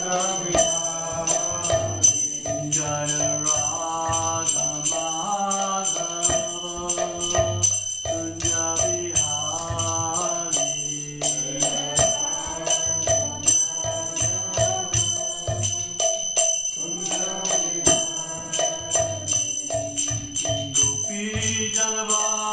Jaya Gopi Jana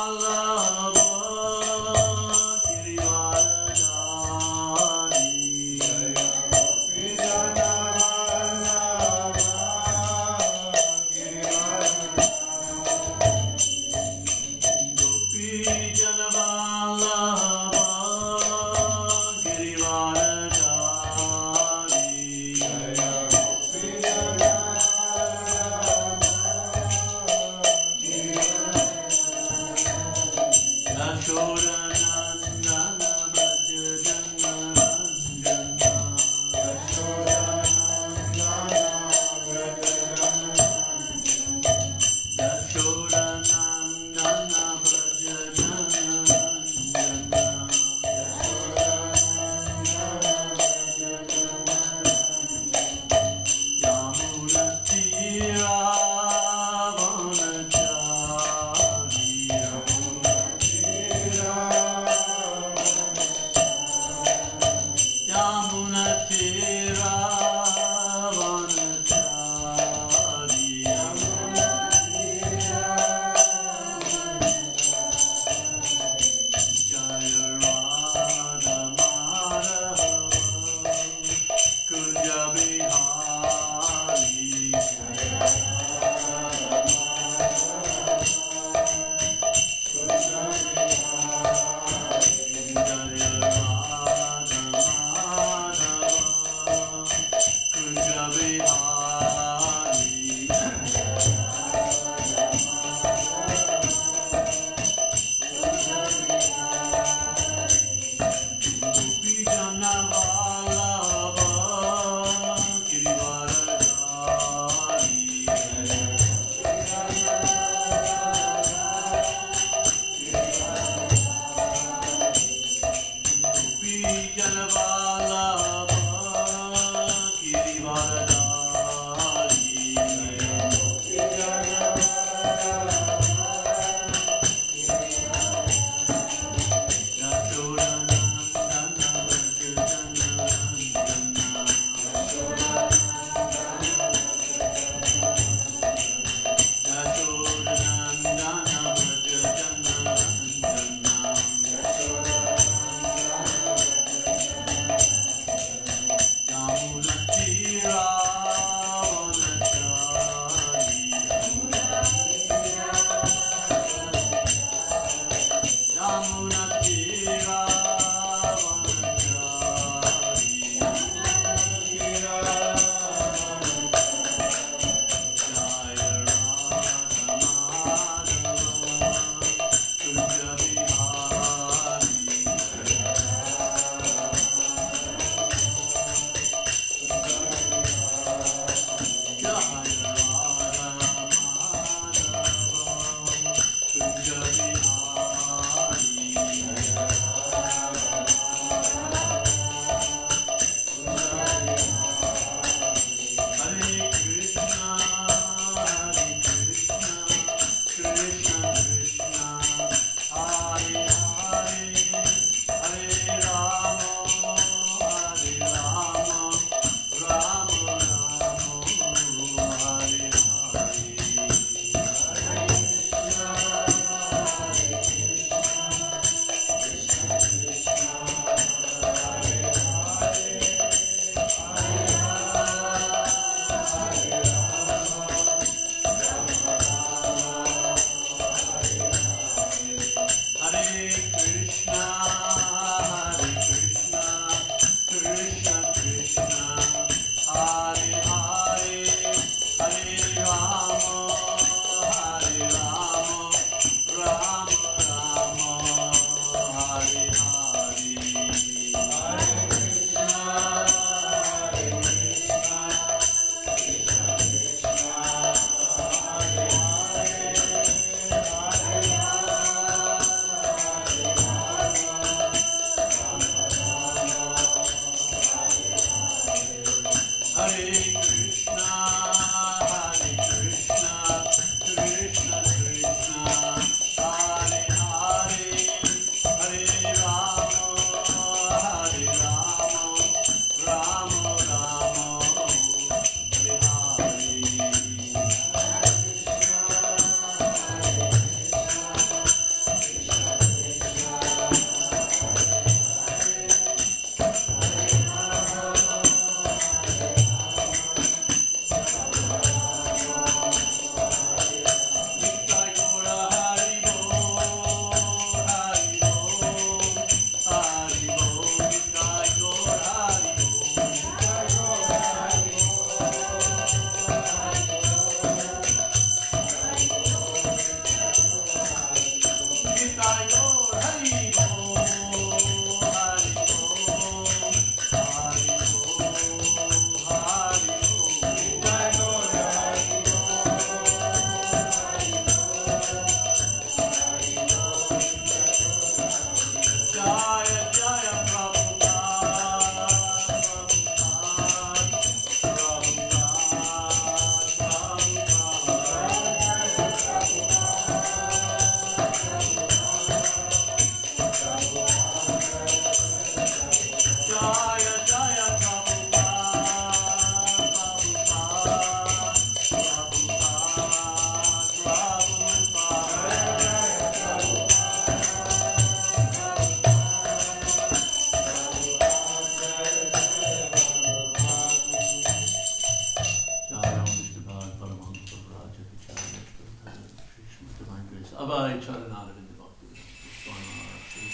Baba Charanara Vindabhakti Swama Sri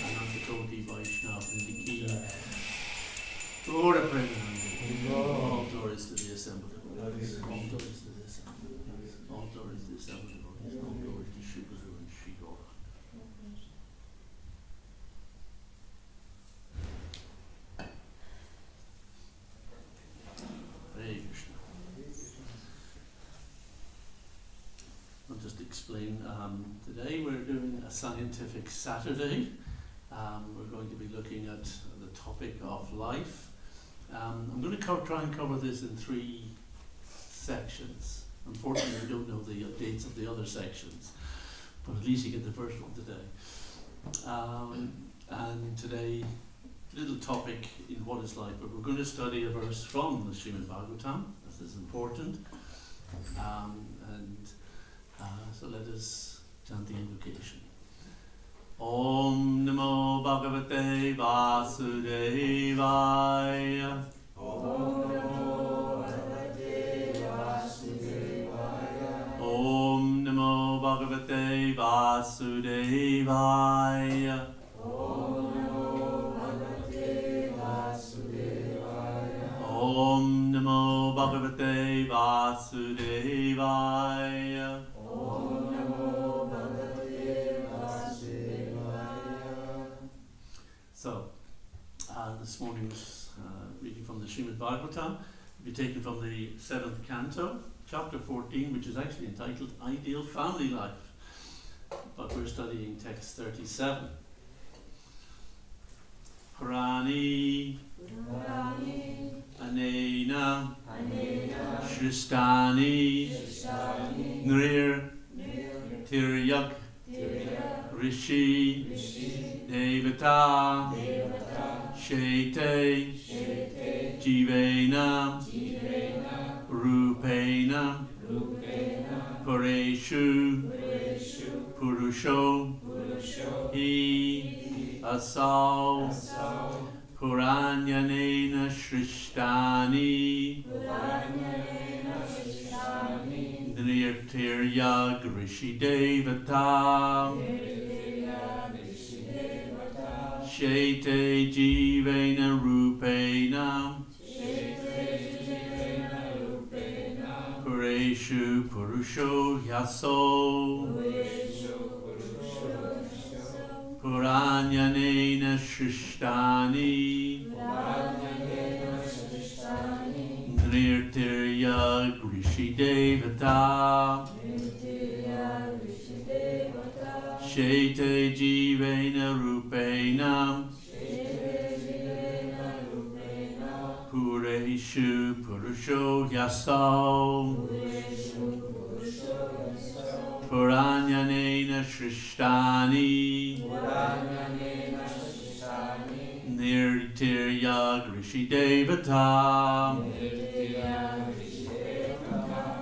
Anantakoti Vaishnav Nindiki Gora Premanandi. All glories to the assembled devotees. All glories to the assembled devotees. All glories to the assembled devotees. All glories to Shri Guru and Shri Gaura. Hare Krishna. I'll just explain. Today we're doing a scientific Saturday. We're going to be looking at the topic of life. I'm going to try and cover this in 3 sections. Unfortunately, we don't know the dates of the other sections, but at least you get the first one today. And today, little topic in what is life, but we're going to study a verse from the Srimad Bhagavatam. This is important. So let us chant the invocation. Om Namo Bhagavate Vasudevaya. Om Namo Bhagavate Vasudevaya. Om Namo Bhagavate Vasudevaya. Om Namo Bhagavate Vasudevaya. Om Namo Bhagavate Vasudevaya. Om Namo Bhagavate Vasudevaya. So, this morning's reading from the Srimad Bhagavatam will be taken from the 7th canto, chapter 14, which is actually entitled Ideal Family Life. But we're studying text 37. Purani Anena Shristani Nrir Tiryak Rishi Devata Shete Jivena Rupena Pureshu Purusho Hi Asau Puranyanena Shristani Nirtirya Grishi Devata Shete Jivena Rupena Pureshu Purusho Yaso Puranyanena Shristani Nirtirya Grishi Devata Shete Jivena Rupena Pureshu Purusho Yasau Puranyanena Shristani Nirtirya Grishi Devata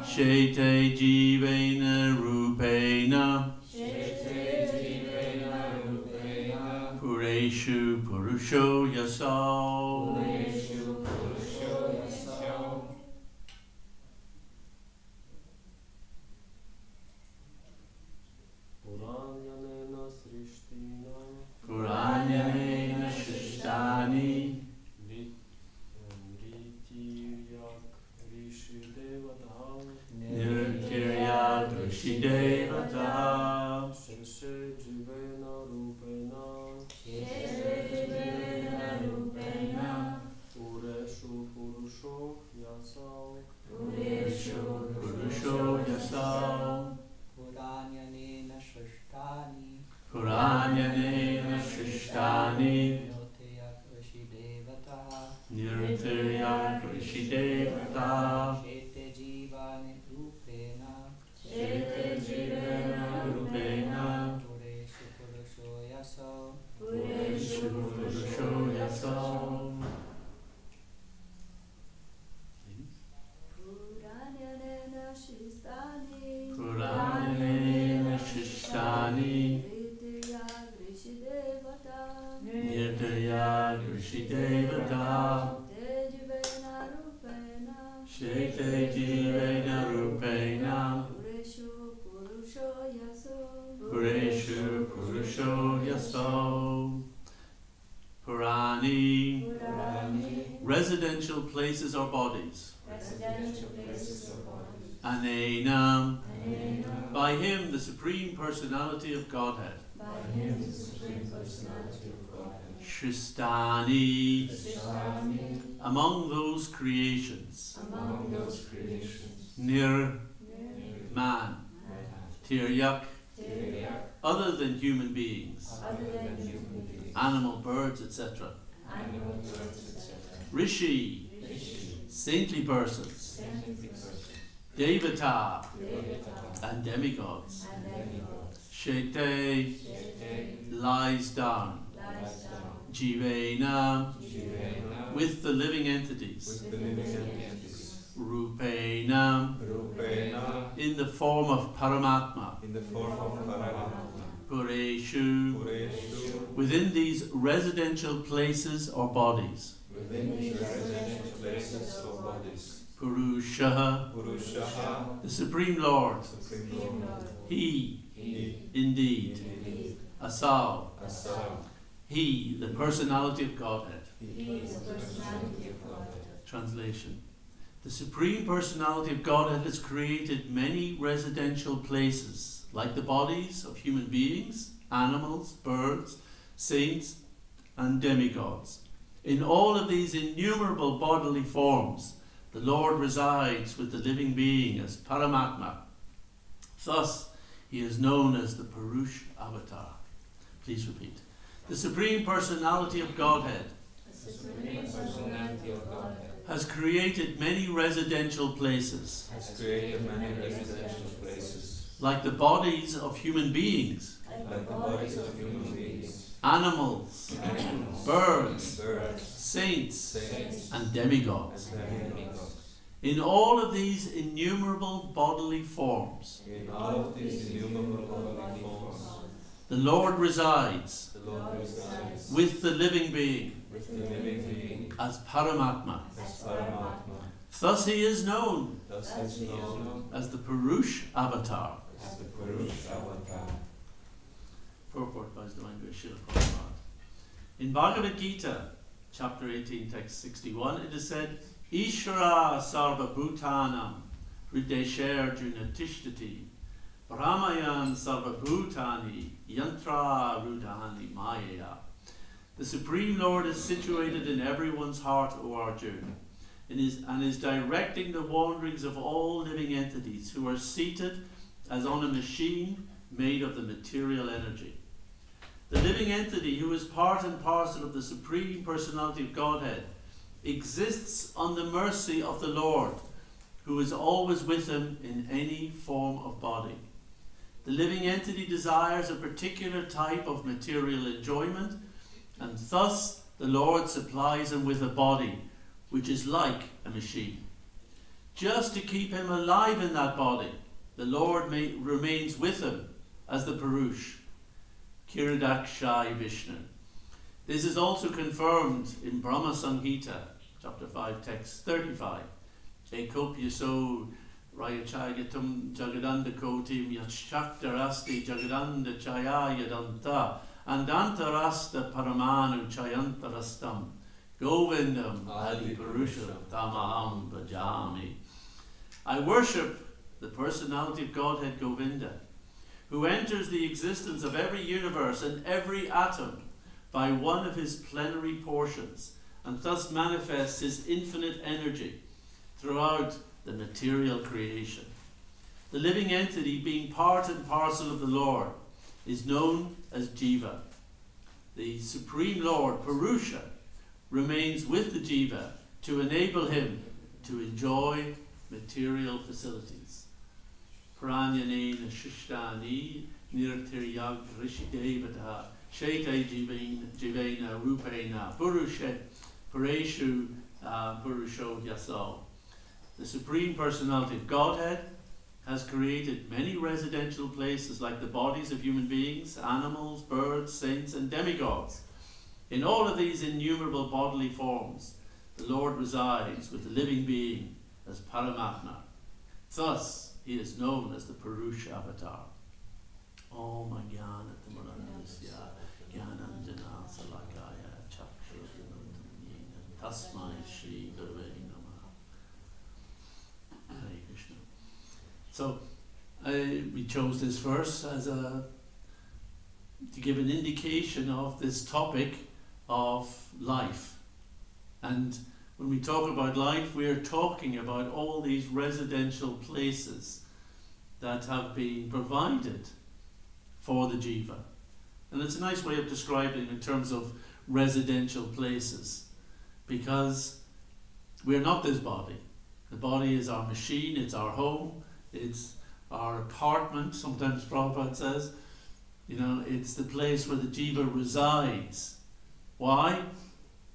Shete Jivena Rupena Pureshu Purusho Yasau. Puranyanena Shristani Nirtirya Grishi Devata Sheshe Jivena Rupena Pureshu Purusho Yasau Purusho Yasau Puranyanena Shristani Puranyanena Shristani Nirtirya Grishi Devata Nirtirya Grishi Devata Shete Jivana Rupena Shete Jivena Rupena Pureshu Purusho Yasau Puranyanena Shristani Puranyanena Shristani Nirtirya Grishi Devata Shete Jivena Rupena Pureshu Purusho residential places or bodies. residential places or bodies. Anenam, by him the Supreme Personality of Godhead. By him the Supreme Personality of Godhead. Shristani, Shristani, among those creations. among those creations. Nir, Nir, man. man. Tiryak, Tiryak, other than human beings. other than human beings. Animal, birds, etc. Animal, birds, etc. Rishi, Rishi, saintly persons. saintly persons. Devata, Devata, and demigods. and demigods. Shete, Shete, lies down. lies down. Jivena, Jivena, with the living entities. with the living entities. Rupena, Rupena, in the form of Paramatma. in the form of Paramatma. Pureshu, Pureshu, within these residential places or bodies. within these residential places or bodies. Purusha, Purushaha, the Supreme Lord. Supreme Supreme Lord. Lord. He, He, indeed. Indeed, Asal, Asam, he, the personality of Godhead. he is the personality of Godhead. Translation. The Supreme Personality of Godhead has created many residential places, like the bodies of human beings, animals, birds, saints, and demigods. In all of these innumerable bodily forms, the Lord resides with the living being as Paramatma. Thus, he is known as the Purush Avatar. Please repeat. The Supreme Personality of Godhead The Supreme Personality of Godhead has created many residential places, has created many residential places, like the bodies of human beings, like like the bodies of human beings, animals, animals, birds, birds, saints, saints, and demigods. and demigods. In all of these innumerable bodily forms, In all of these innumerable bodily forms, the Lord resides the Lord resides with the living being with the living being as Paramatma. as Paramatma. Thus he is known Thus is he known as the Purush Avatar. as the Purush Avatar. Purport by His Divine Grace Srila Prabhupada. In Bhagavad Gita, chapter 18, text 61, it is said, Ishvara sarva bhutanam hridesher junatishtati brahmayan sarva bhutani yantra rudhani maya. The Supreme Lord is situated in everyone's heart, O Arjuna, and is directing the wanderings of all living entities who are seated as on a machine made of the material energy. The living entity, who is part and parcel of the Supreme Personality of Godhead, exists on the mercy of the Lord, who is always with him in any form of body. The living entity desires a particular type of material enjoyment, and thus the Lord supplies him with a body, which is like a machine. Just to keep him alive in that body, the Lord remains with him as the Purush, Kiridakshai Vishnu. This is also confirmed in Brahma Samhita, chapter 5, text 35. Ekopyaso rayachagatum jagadanda kotim yachaktarasti jagadanda chaya yadanta andantarasta paramanu chayantarastam govindam adi purusham tamaham bhajami. I worship the personality of Godhead Govinda, who enters the existence of every universe and every atom by one of his plenary portions, and thus manifests his infinite energy throughout the material creation. The living entity, being part and parcel of the Lord, is known as Jiva. The Supreme Lord, Purusha, remains with the Jiva to enable him to enjoy material facilities. Pranyanena Shishtani Nirtiryag Rishidevata Shete Jivena Rupena Pureshu Purusho Yasal. The Supreme Personality of Godhead has created many residential places like the bodies of human beings, animals, birds, saints, and demigods. In all of these innumerable bodily forms, the Lord resides with the living being as Paramatma. Thus, he is known as the Purush Avatar. Om Jnana Timirandasya Jnananjana Salakaya Chakshurunatmyena Tasmai Shri Gurave Namaha. Hare Krishna. So we chose this verse as to give an indication of this topic of life. And when we talk about life, we are talking about all these residential places that have been provided for the jiva. And it's a nice way of describing in terms of residential places, because we're not this body. The body is our machine, it's our home, it's our apartment, sometimes Prabhupada says. You know, it's the place where the jiva resides. Why?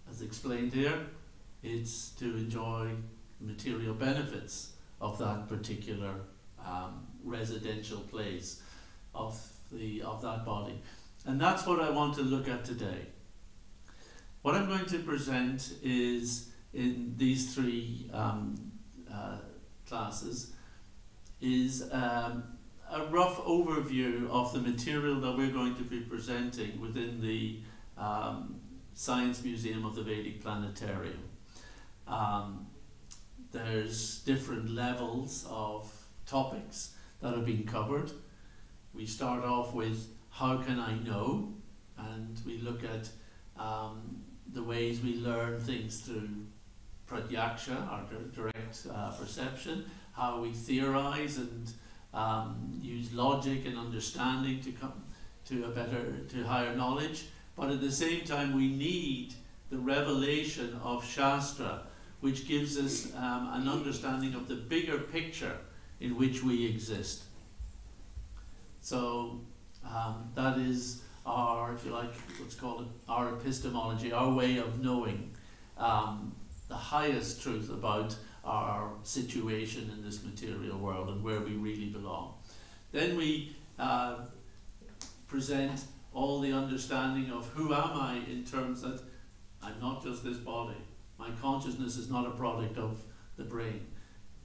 As explained here, it's to enjoy material benefits of that particular residential place of that body. And that's what I want to look at today. What I'm going to present is, in these three classes, is a rough overview of the material that we're going to be presenting within the Science Museum of the Vedic Planetarium. There's different levels of topics that are being covered. We start off with how can I know, and we look at the ways we learn things through pratyaksha, our direct perception, how we theorize and use logic and understanding to come to higher knowledge. But at the same time, we need the revelation of Shastra, which gives us an understanding of the bigger picture in which we exist. So that is our, if you like, let's call it our epistemology, our way of knowing the highest truth about our situation in this material world and where we really belong. Then we present all the understanding of who am I, in terms that I'm not just this body. My consciousness is not a product of the brain.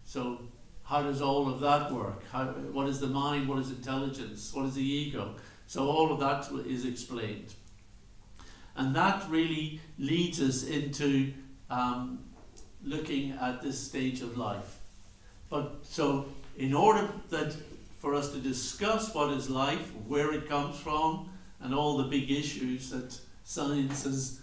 So how does all of that work? What is the mind? What is intelligence? What is the ego? So all of that is explained. And that really leads us into looking at this stage of life. But so in order for us to discuss what is life, where it comes from, and all the big issues that science has,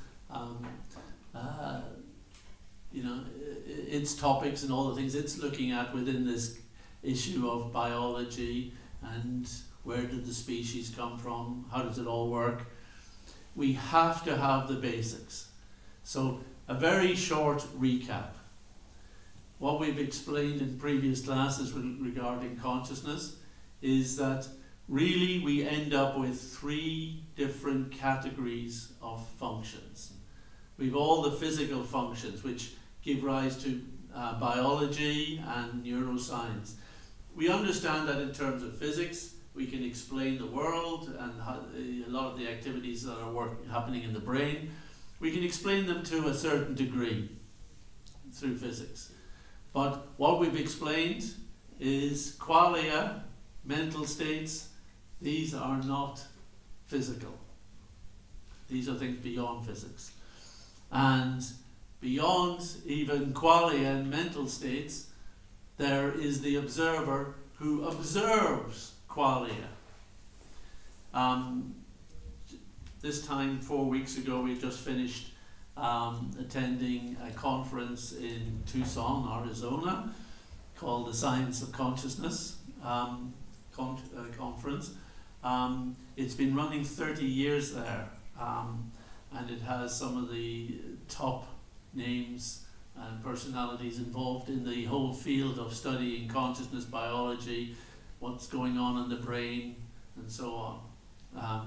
its topics and all the things it's looking at within this issue of biology, and where did the species come from, how does it all work, we have to have the basics. So a very short recap. What we've explained in previous classes regarding consciousness is that really we end up with three different categories of functions. We've all the physical functions, which give rise to biology and neuroscience. We understand that in terms of physics, we can explain the world and a lot of the activities that are happening in the brain. We can explain them to a certain degree through physics. But what we've explained is qualia, mental states. These are not physical. These are things beyond physics. And beyond even qualia and mental states, there is the observer who observes qualia. This time, 4 weeks ago, we just finished attending a conference in Tucson, Arizona, called the Science of Consciousness conference. It's been running 30 years there, and it has some of the top names and personalities involved in the whole field of studying consciousness biology, what's going on in the brain, and so on.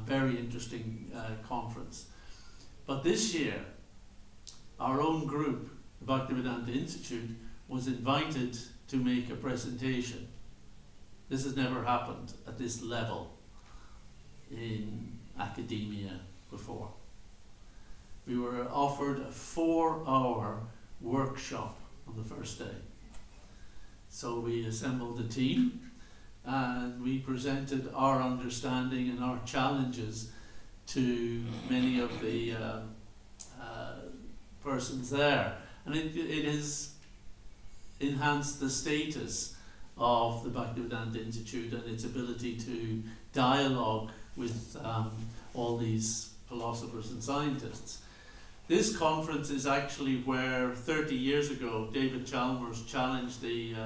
Very interesting conference. But this year, our own group, the Bhaktivedanta Institute, was invited to make a presentation. This has never happened at this level in academia before. We were offered a 4-hour workshop on the first day. So we assembled a team and we presented our understanding and our challenges to many of the persons there. And it has enhanced the status of the Bhaktivedanta Institute and its ability to dialogue with all these philosophers and scientists. This conference is actually where 30 years ago David Chalmers challenged the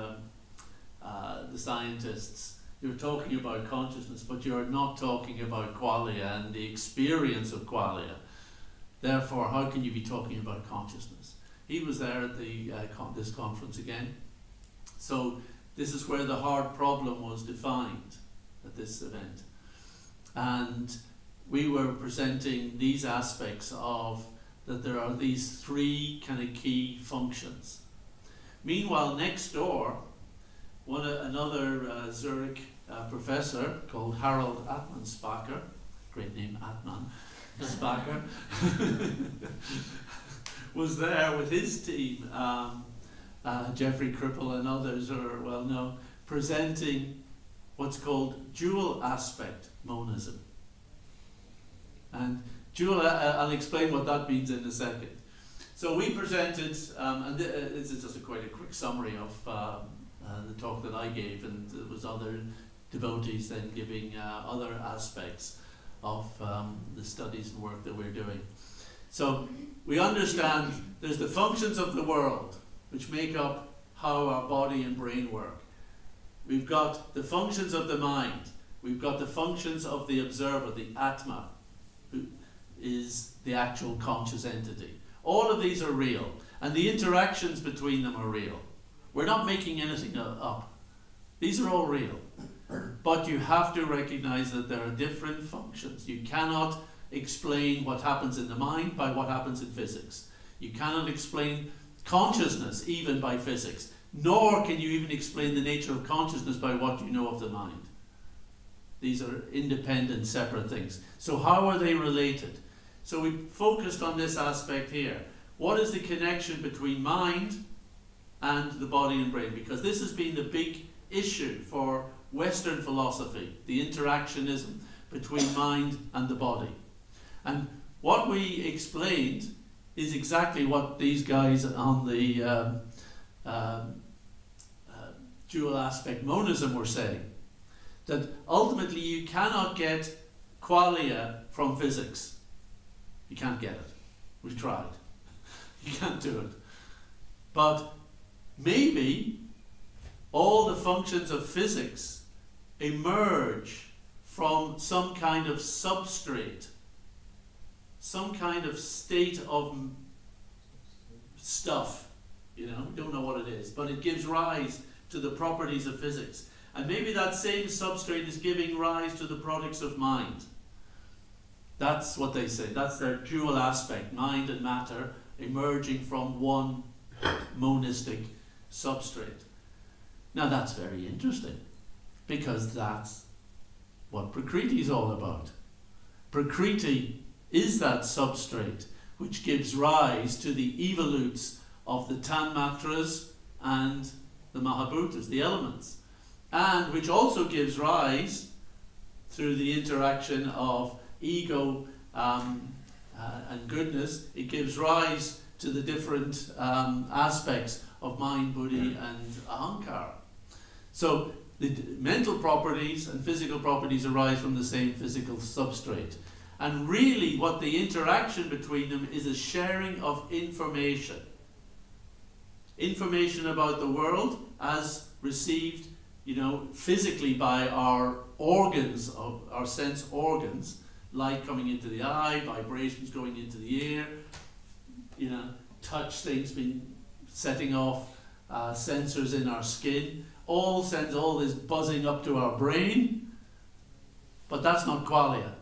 scientists. You're talking about consciousness, but you're not talking about qualia and the experience of qualia. Therefore, how can you be talking about consciousness? He was there at this conference again. So this is where the hard problem was defined at this event. And we were presenting these aspects of that there are these three kind of key functions. Meanwhile, next door, another Zurich professor called Harold Atmanspacher, great name, Atman Spacher, was there with his team, Jeffrey Cripple and others are well known, presenting what's called dual aspect monism. And dual, I'll explain what that means in a second. So we presented, and this is just quite a quick summary of the talk that I gave, and there was other devotees then giving other aspects of the studies and work that we're doing. So we understand there's the functions of the world which make up how our body and brain work. We've got the functions of the mind. We've got the functions of the observer, the Atma, who is the actual conscious entity. All of these are real, and the interactions between them are real. We're not making anything up. These are all real. But you have to recognize that there are different functions. You cannot explain what happens in the mind by what happens in physics. You cannot explain consciousness even by physics, nor can you even explain the nature of consciousness by what you know of the mind. These are independent, separate things. So how are they related? So we focused on this aspect here. What is the connection between mind and the body and brain? Because this has been the big issue for Western philosophy, the interactionism between mind and the body. And what we explained is exactly what these guys on the dual aspect monism were saying. That ultimately you cannot get qualia from physics. You can't get it. We've tried. You can't do it. But maybe all the functions of physics emerge from some kind of substrate, some kind of state of stuff. You know, we don't know what it is, but it gives rise to the properties of physics. And maybe that same substrate is giving rise to the products of mind. That's what they say. That's their dual aspect, mind and matter emerging from one monistic substrate. Now that's very interesting, because that's what Prakriti is all about. Prakriti is that substrate which gives rise to the evolutes of the Tanmatras and the Mahabhutas, the elements, and which also gives rise, through the interaction of ego and goodness, it gives rise to the different aspects of mind, buddhi and ahankara. So the mental properties and physical properties arise from the same physical substrate. And really what the interaction between them is a sharing of information. Information about the world as received, you know, physically by our organs, of our sense organs, light coming into the eye, vibrations going into the ear, you know, touch things being setting off sensors in our skin, all sends all this buzzing up to our brain, but that's not qualia.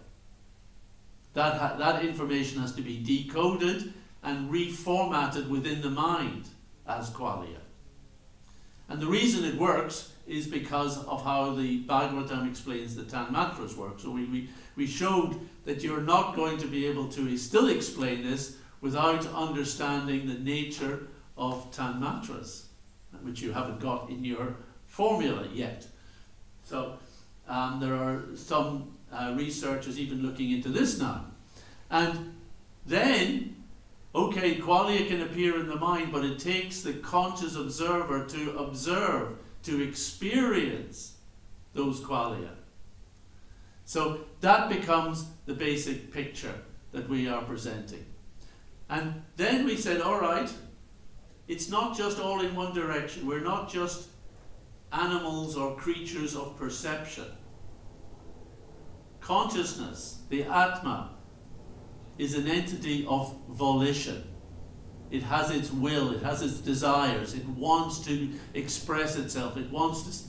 That information has to be decoded and reformatted within the mind as qualia. And the reason it works is because of how the Bhagavatam explains the Tanmatras work. So we showed that you're not going to be able to still explain this without understanding the nature of Tanmatras, which you haven't got in your formula yet. So there are some researchers even looking into this now. And then Okay, qualia can appear in the mind, but it takes the conscious observer to observe, to experience those qualia. So that becomes the basic picture that we are presenting. And then we said, all right, it's not just all in one direction. We're not just animals or creatures of perception. Consciousness, the Atma, is an entity of volition. It has its will, it has its desires, it wants to express itself, it wants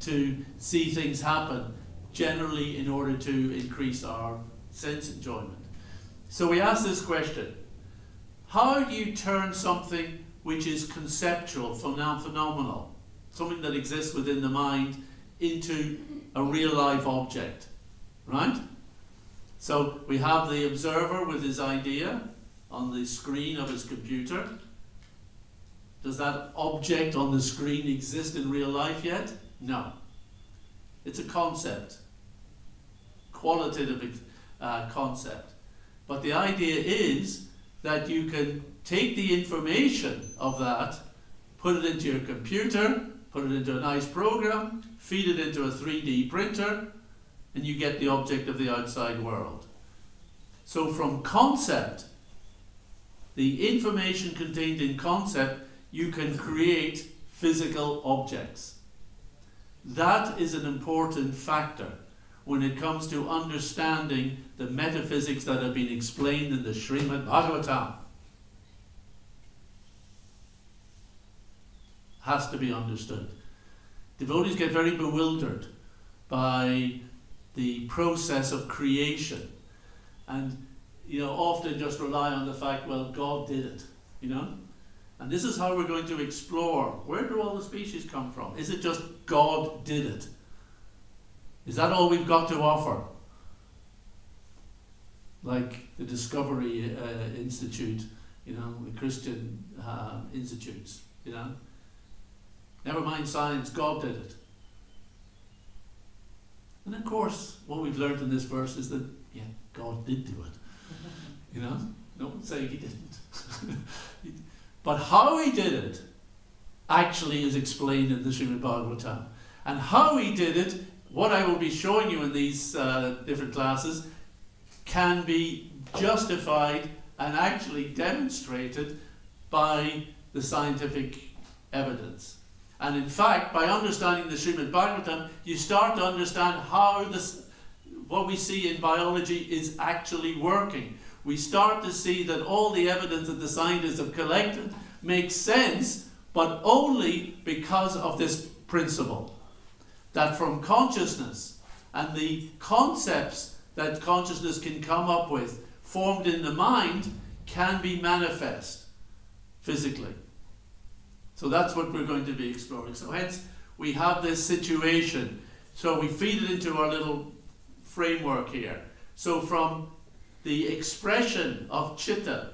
to see things happen, generally in order to increase our sense enjoyment. So we ask this question: how do you turn something which is conceptual, phenomenal, something that exists within the mind, into a real life object? Right? So we have the observer with his idea on the screen of his computer. Does that object on the screen exist in real life yet? No. It's a concept, qualitative concept. But the idea is that you can take the information of that, put it into your computer, put it into a nice program, feed it into a 3D printer, and you get the object of the outside world. So from concept, the information contained in concept, you can create physical objects. That is an important factor when it comes to understanding the metaphysics that have been explained in the Srimad Bhagavatam. Has to be understood. Devotees get very bewildered by the process of creation, and often just rely on the fact, well, God did it, and this is how we're going to explore, where do all the species come from? Is it just God did it? Is that all we've got to offer? Like the Discovery Institute, the Christian institutes, never mind science, God did it. And of course, what we've learned in this verse is that, yeah, God did do it. No one's saying he didn't. But how he did it actually is explained in the Srimad Bhagavatam. And how he did it, what I will be showing you in these different classes, can be justified and actually demonstrated by the scientific evidence. And in fact, by understanding the Srimad Bhagavatam, you start to understand how what we see in biology is actually working. We start to see that all the evidence that the scientists have collected makes sense, but only because of this principle. That from consciousness and the concepts that consciousness can come up with, formed in the mind, can be manifest physically. So that's what we're going to be exploring. So hence, we have this situation. So we feed it into our little framework here. So from the expression of chitta,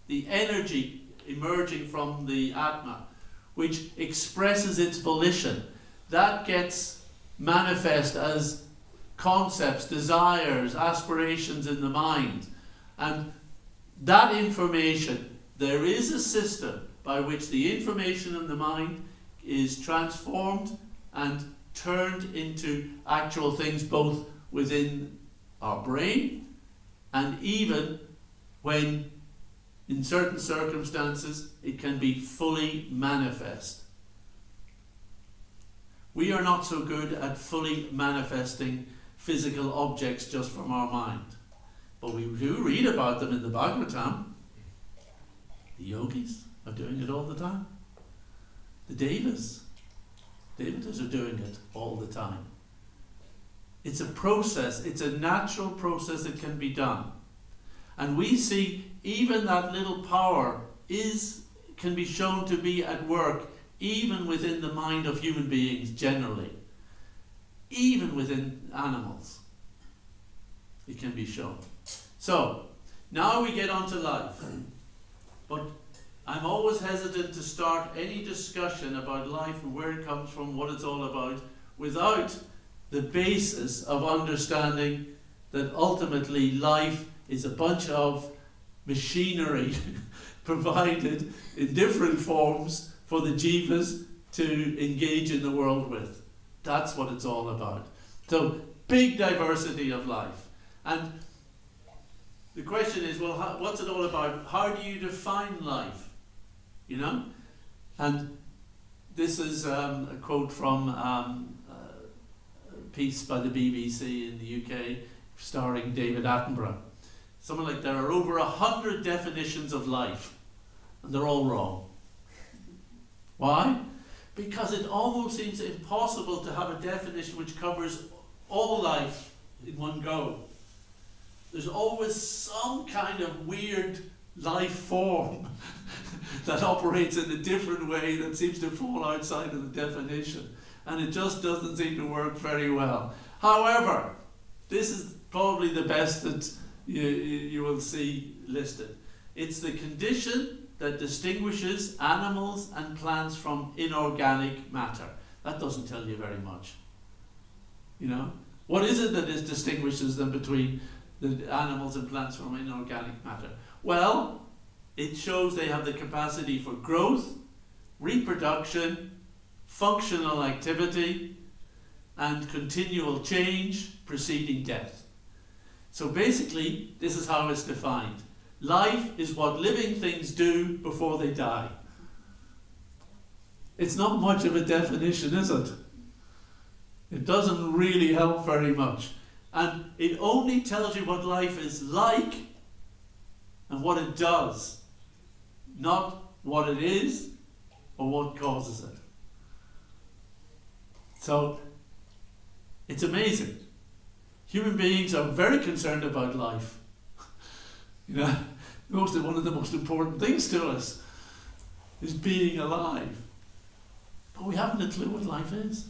the energy emerging from the Atma, which expresses its volition, that gets manifest as concepts, desires, aspirations in the mind. And that information, there is a system by which the information in the mind is transformed and turned into actual things, both within our brain and even when, in certain circumstances, it can be fully manifest. We are not so good at fully manifesting physical objects just from our mind. But we do read about them in the Bhagavatam. The yogis are doing it all the time. The devatas are doing it all the time. It's a process, it's a natural process that can be done. And we see even that little power can be shown to be at work even within the mind of human beings generally. Even within animals. It can be shown. So, now we get on to life. But I'm always hesitant to start any discussion about life and where it comes from, what it's all about, without the basis of understanding that ultimately life is a bunch of machinery provided in different forms for the jivas to engage in the world with. That's what it's all about. So, big diversity of life. And the question is, well, what's it all about? How do you define life? You know? And this is a quote from a piece by the BBC in the UK, starring David Attenborough. Something like, there are over 100 definitions of life, and they're all wrong. Why? Because it almost seems impossible to have a definition which covers all life in one go. There's always some kind of weird life form that operates in a different way that seems to fall outside of the definition. And it just doesn't seem to work very well. However, this is probably the best that you will see listed. It's the condition that distinguishes animals and plants from inorganic matter. That doesn't tell you very much. You know? What is it that distinguishes them between the animals and plants from inorganic matter? Well, it shows they have the capacity for growth, reproduction, functional activity, and continual change preceding death. So basically, this is how it's defined. Life is what living things do before they die. It's not much of a definition, is it? It doesn't really help very much. And it only tells you what life is like and what it does, not what it is or what causes it. So, it's amazing. Human beings are very concerned about life. You know, one of the most important things to us is being alive. But we haven't a clue what life is.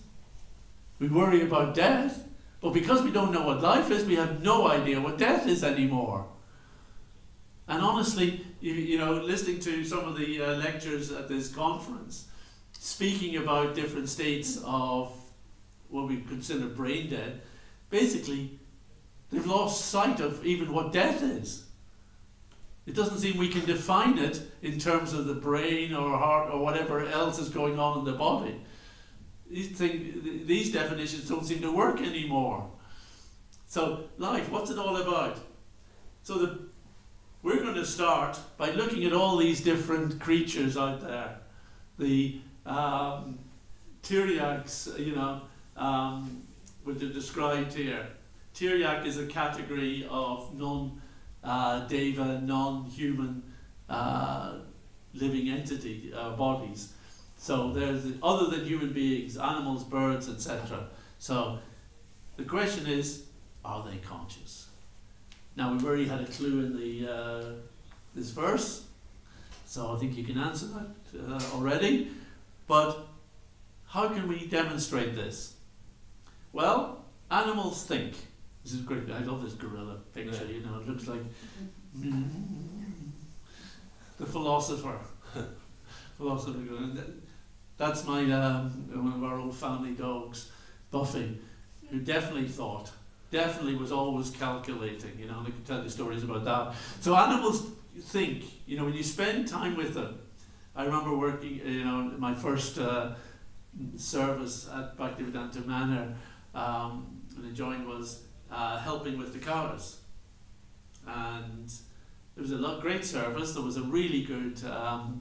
We worry about death, but because we don't know what life is, we have no idea what death is anymore. And honestly, you know, listening to some of the lectures at this conference, speaking about different states of what we consider brain dead, basically, they've lost sight of even what death is. It doesn't seem we can define it in terms of the brain or heart or whatever else is going on in the body. These definitions don't seem to work anymore. So, life, what's it all about? So we're going to start by looking at all these different creatures out there. The Tyriaks, you know, which are described here. Tyryak is a category of non-deva, non-human living entity, bodies. So there's other than human beings, animals, birds, etc. So the question is, are they conscious? Now we've already had a clue in the this verse, so I think you can answer that already. But how can we demonstrate this? Well, animals think. This is great. I love this gorilla picture. You know, it looks like the philosopher. That's my one of our old family dogs, Buffy, who definitely was always calculating. You know, and I can tell you stories about that. So animals think. You know, when you spend time with them. I remember working. You know, my first service at Bhaktivedanta Manor, when I joined, was helping with the cows, and it was a great service. There was a really good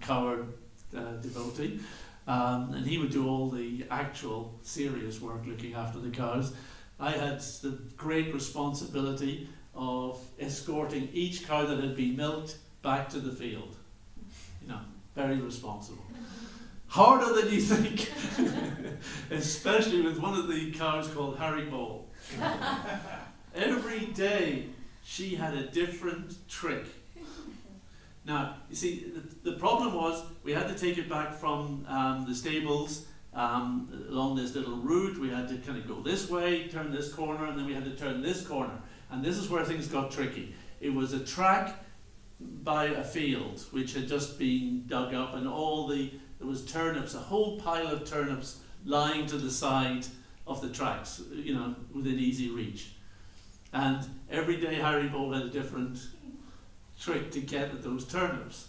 cow devotee, and he would do all the actual serious work looking after the cows. I had the great responsibility of escorting each cow that had been milked back to the field. You know, very responsible. Harder than you think, especially with one of the cows called Harry Bowl. Every day she had a different trick. Now, you see, the problem was we had to take it back from the stables along this little route. We had to kind of go this way, turn this corner, and then we had to turn this corner. And this is where things got tricky. It was a track by a field which had just been dug up, and there was turnips, a whole pile of turnips lying to the side of the tracks, you know, within easy reach. And every day Harry Bowl had a different trick to get at those turnips.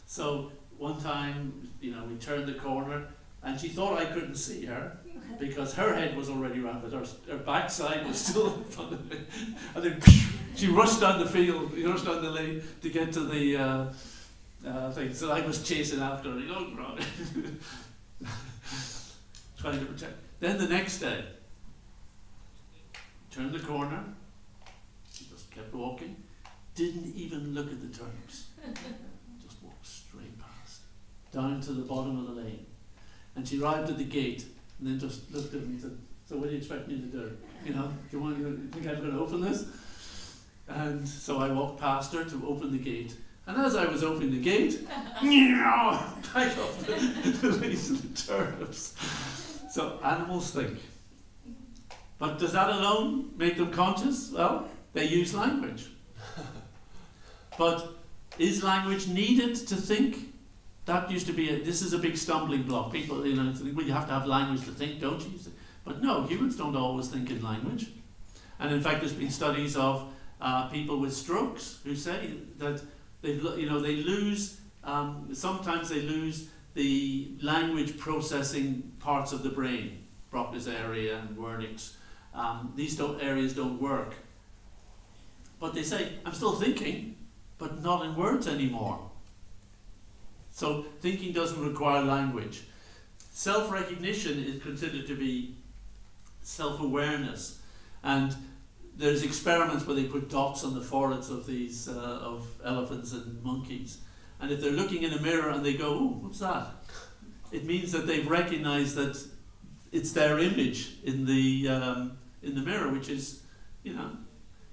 So one time, we turned the corner and she thought I couldn't see her because her head was already round, but her backside was still in front of me. And then she rushed down the field, rushed down the lane to get to the thing. So I was chasing after her. Trying to protect. Then the next day, turned the corner, she just kept walking, didn't even look at the turnips, just walked straight past, down to the bottom of the lane. And she arrived at the gate and then just looked at me and said, "So what do you expect me to do? Do you think I'm going to open this?" And so I walked past her to open the gate. And as I was opening the gate, back off the leaves of the turnips. So animals think. But does that alone make them conscious? Well, they use language. But is language needed to think? That used to be this is a big stumbling block. People, think, well, you have to have language to think, don't you? But no, humans don't always think in language. And in fact, there's been studies of people with strokes who say that they lose. Sometimes they lose the language processing parts of the brain, Broca's area and Wernicke's. These areas don't work. But they say, I'm still thinking, but not in words anymore. So thinking doesn't require language. Self-recognition is considered to be self-awareness. And there's experiments where they put dots on the foreheads of these of elephants and monkeys. And if they're looking in a mirror and they go, "Oh, what's that?" It means that they've recognized that it's their image in the mirror, which is,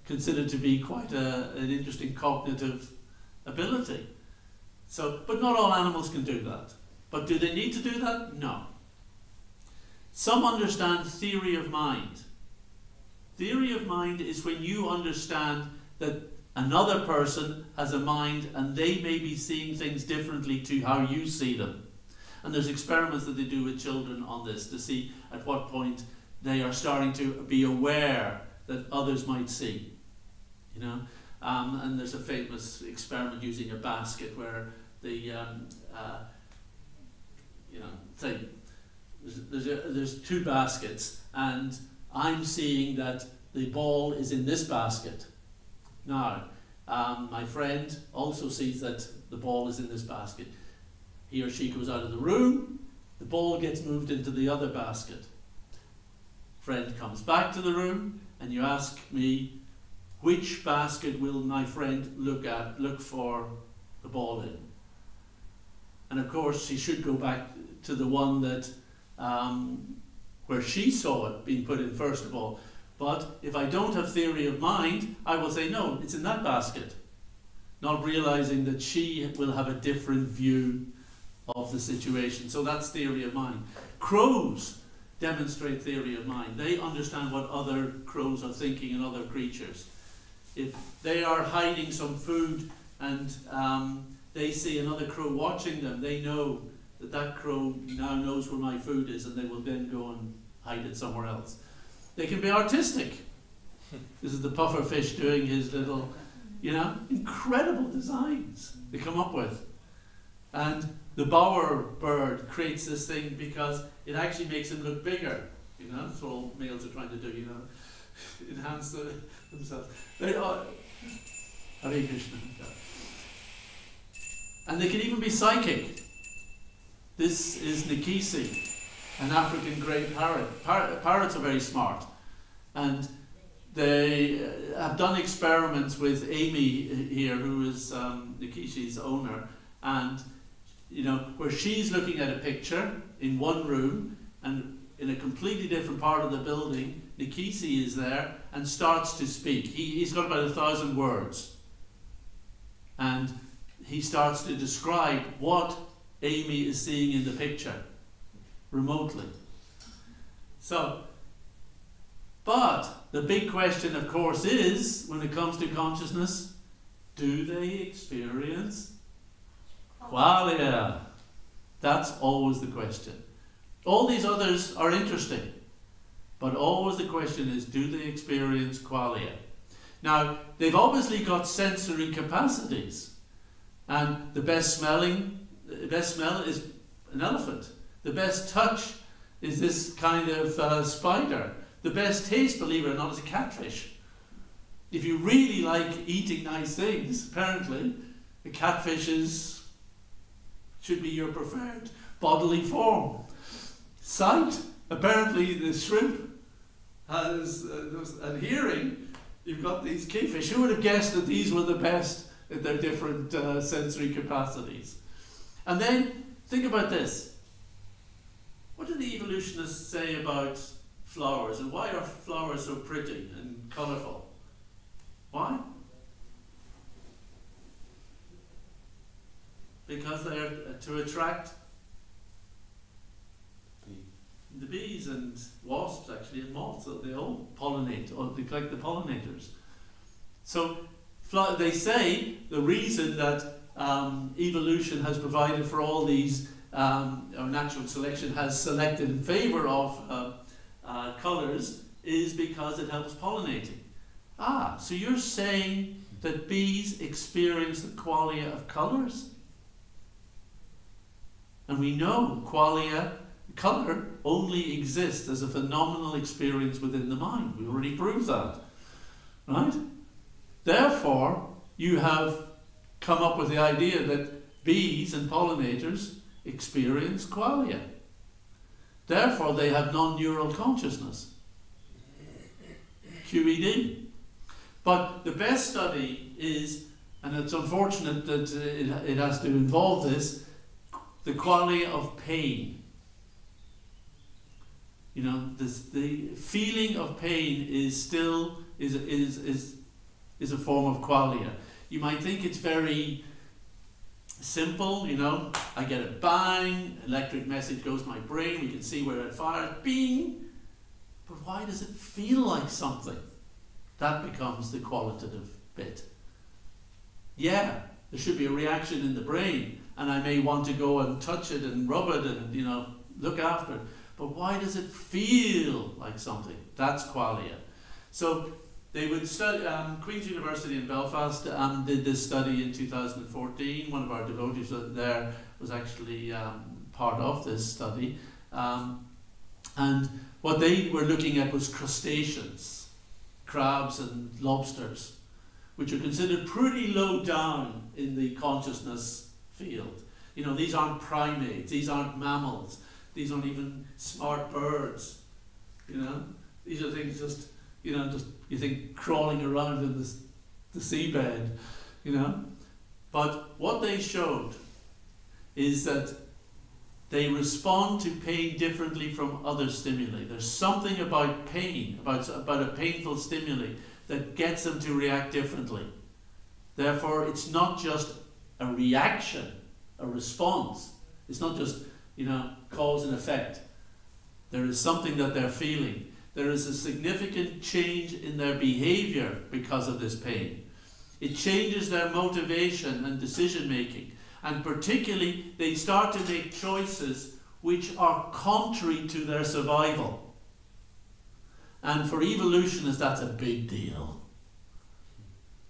considered to be quite an interesting cognitive ability. So, but not all animals can do that. But do they need to do that? No. Some understand theory of mind. Theory of mind is when you understand that another person has a mind and they may be seeing things differently to how you see them. And there's experiments that they do with children on this to see at what point they are starting to be aware that others might see. And there's a famous experiment using a basket where say there's two baskets and I'm seeing that the ball is in this basket. Now, my friend also sees that the ball is in this basket. He or she goes out of the room, the ball gets moved into the other basket. Friend comes back to the room and you ask me, which basket will my friend look for the ball in? And of course she should go back to the one that where she saw it being put in first of all. But if I don't have theory of mind, I will say, no, it's in that basket. Not realizing that she will have a different view of the situation. So that's theory of mind. Crows demonstrate theory of mind. They understand what other crows are thinking and other creatures. If they are hiding some food and they see another crow watching them, they know that that crow now knows where my food is and they will then go and hide it somewhere else. They can be artistic. This is the pufferfish doing his little, incredible designs they come up with. And the bowerbird creates this thing because it actually makes him look bigger. That's what all males are trying to do, enhance themselves. They are Hare Krishna. And they can even be psychic. This is Nikisi, an African grey parrot. Parrots are very smart. And they have done experiments with Amy here, who is Nikishi's owner, and where she's looking at a picture in one room, and in a completely different part of the building, Nikisi is there and starts to speak. He's got about 1,000 words. And he starts to describe what Amy is seeing in the picture, remotely. So, but the big question, of course, is, when it comes to consciousness, do they experience qualia? That's always the question. All these others are interesting, but always the question is, do they experience qualia? Now, they've obviously got sensory capacities, and the best smell is an elephant. The best touch is this kind of spider. The best taste, believe it or not, is a catfish. If you really like eating nice things, apparently, the catfish should be your preferred bodily form. Sight, apparently the shrimp has, and hearing, you've got these kingfish. Who would have guessed that these were the best at their different sensory capacities? And then, think about this. What did the evolutionists say about flowers, and why are flowers so pretty and colourful? Why? Because they're to attract the bees and wasps, actually, and moths. So they all pollinate, or they collect the pollinators. So they say the reason that evolution has provided for all these, or natural selection has selected in favour of colours, is because it helps pollinating. So you're saying that bees experience the qualia of colours? And we know qualia, colour, only exists as a phenomenal experience within the mind. We already proved that. Right? Therefore, you have come up with the idea that bees and pollinators experience qualia. Therefore, they have non-neural consciousness. QED. But the best study is, and it's unfortunate that it has to involve this, the qualia of pain. You know, the feeling of pain is still is a form of qualia. You might think it's very simple, you know, I get a bang, electric message goes to my brain, we can see where it fires, bing. But why does it feel like something? That becomes the qualitative bit. Yeah, there should be a reaction in the brain, and I may want to go and touch it and rub it and, you know, look after it. But why does it feel like something? That's qualia. So they would study, Queen's University in Belfast did this study in 2014. One of our devotees there was actually part of this study. And what they were looking at was crustaceans, crabs and lobsters, which are considered pretty low down in the consciousness field. You know, these aren't primates, these aren't mammals, these aren't even smart birds, you know. These are things just, you know, just you think crawling around in the seabed, you know. But what they showed is that they respond to pain differently from other stimuli. There's something about pain, about a painful stimuli, that gets them to react differently. Therefore, it's not just a reaction, a response. It's not just, you know, cause and effect. There is something that they're feeling. There is a significant change in their behavior because of this pain. It changes their motivation and decision making. And particularly, they start to make choices which are contrary to their survival. And for evolutionists, that's a big deal.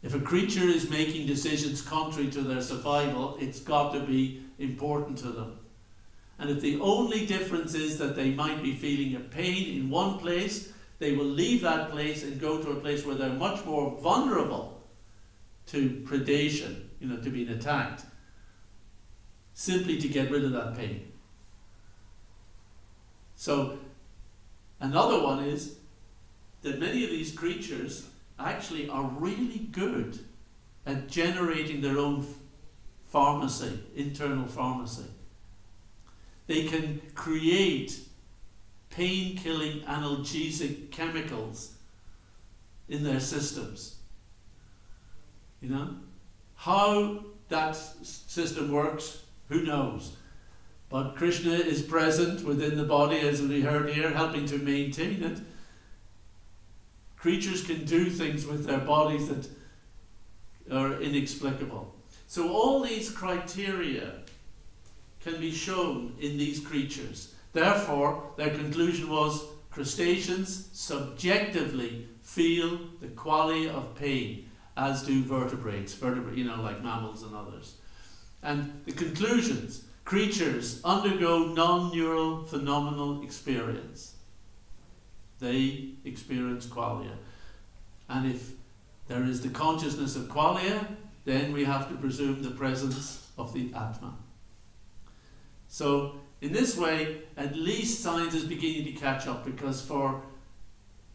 If a creature is making decisions contrary to their survival, it's got to be important to them. And if the only difference is that they might be feeling a pain in one place, they will leave that place and go to a place where they're much more vulnerable to predation, you know, to being attacked, simply to get rid of that pain. So, another one is that many of these creatures actually are really good at generating their own pharmacy, internal pharmacy. They can create pain-killing analgesic chemicals in their systems. You know? How that system works, who knows? But Krishna is present within the body, as we heard here, helping to maintain it. Creatures can do things with their bodies that are inexplicable. So all these criteria can be shown in these creatures. Therefore, their conclusion was, crustaceans subjectively feel the quality of pain, as do vertebrates, like mammals and others. And the conclusions: creatures undergo non-neural phenomenal experience. They experience qualia. And if there is the consciousness of qualia, then we have to presume the presence of the Atma. So, in this way, at least science is beginning to catch up,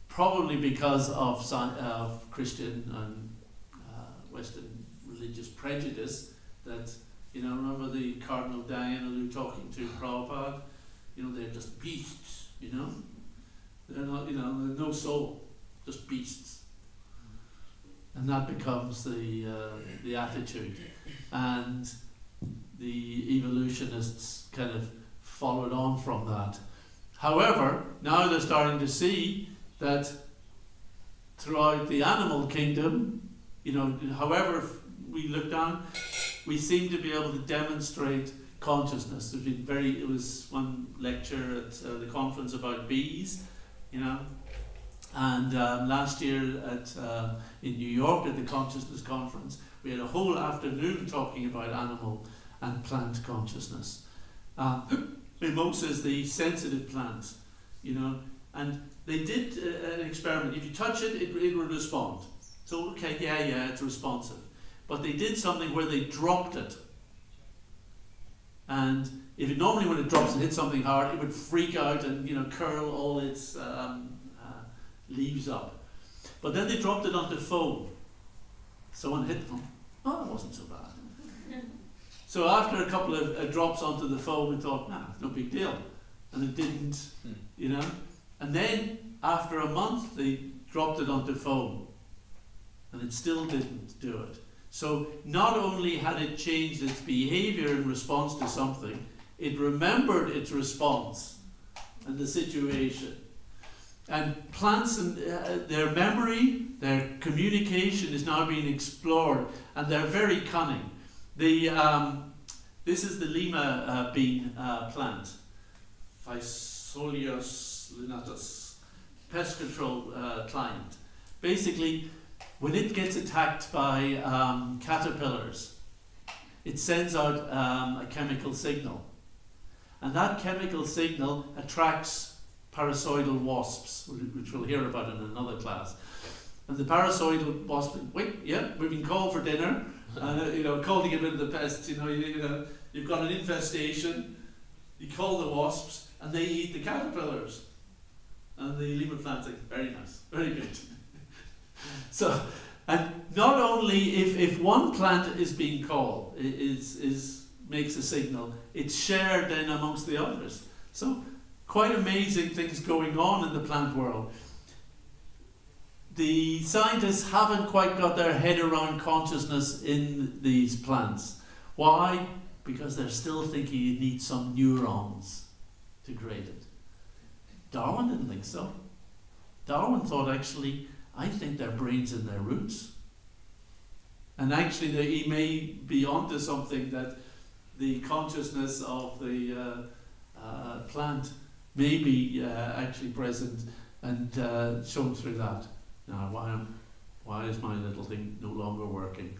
probably because of Christian and Western religious prejudice, that, remember the Cardinal Diana talking to Prabhupada? They're just beasts, They're not, there's no soul, just beasts. And that becomes the attitude. And the evolutionists kind of followed on from that. However, now they're starting to see that throughout the animal kingdom, however we look down, we seem to be able to demonstrate consciousness. It was one lecture at the conference about bees, and last year in New York at the Consciousness Conference, we had a whole afternoon talking about animal and plant consciousness. Mimosa is the sensitive plant, and they did an experiment. If you touch it, it will respond. So, okay, yeah, it's responsive. But they did something where they dropped it. And normally when it drops and hits something hard, it would freak out and, curl all its leaves up. But then they dropped it onto foam. Someone hit them. Oh, it wasn't so bad. So after a couple of drops onto the foam, we thought, no big deal. And it didn't, And then, after a month, they dropped it onto foam. And it still didn't do it. So, not only had it changed its behavior in response to something, it remembered its response and the situation. And plants and their memory, their communication is now being explored, and they're very cunning. This is the lima bean plant, Physoleus lunatus, pest control client. Basically, when it gets attacked by caterpillars, it sends out a chemical signal, and that chemical signal attracts parasitoid wasps, which we'll hear about in another class. And the parasitoid wasp, wait, yeah, we've been called for dinner, called to get rid of the pests. You've got an infestation. You call the wasps, and they eat the caterpillars. And the lima plant's like, very nice, very good. So, and not only if one plant is being called, makes a signal, it's shared then amongst the others. So, quite amazing things going on in the plant world. The scientists haven't quite got their head around consciousness in these plants. Why? Because they're still thinking you need some neurons to create it. Darwin didn't think so. Darwin thought, actually, I think their brain's in their roots. And actually, he may be onto something, that the consciousness of the plant may be actually present and shown through that. Now, why is my little thing no longer working?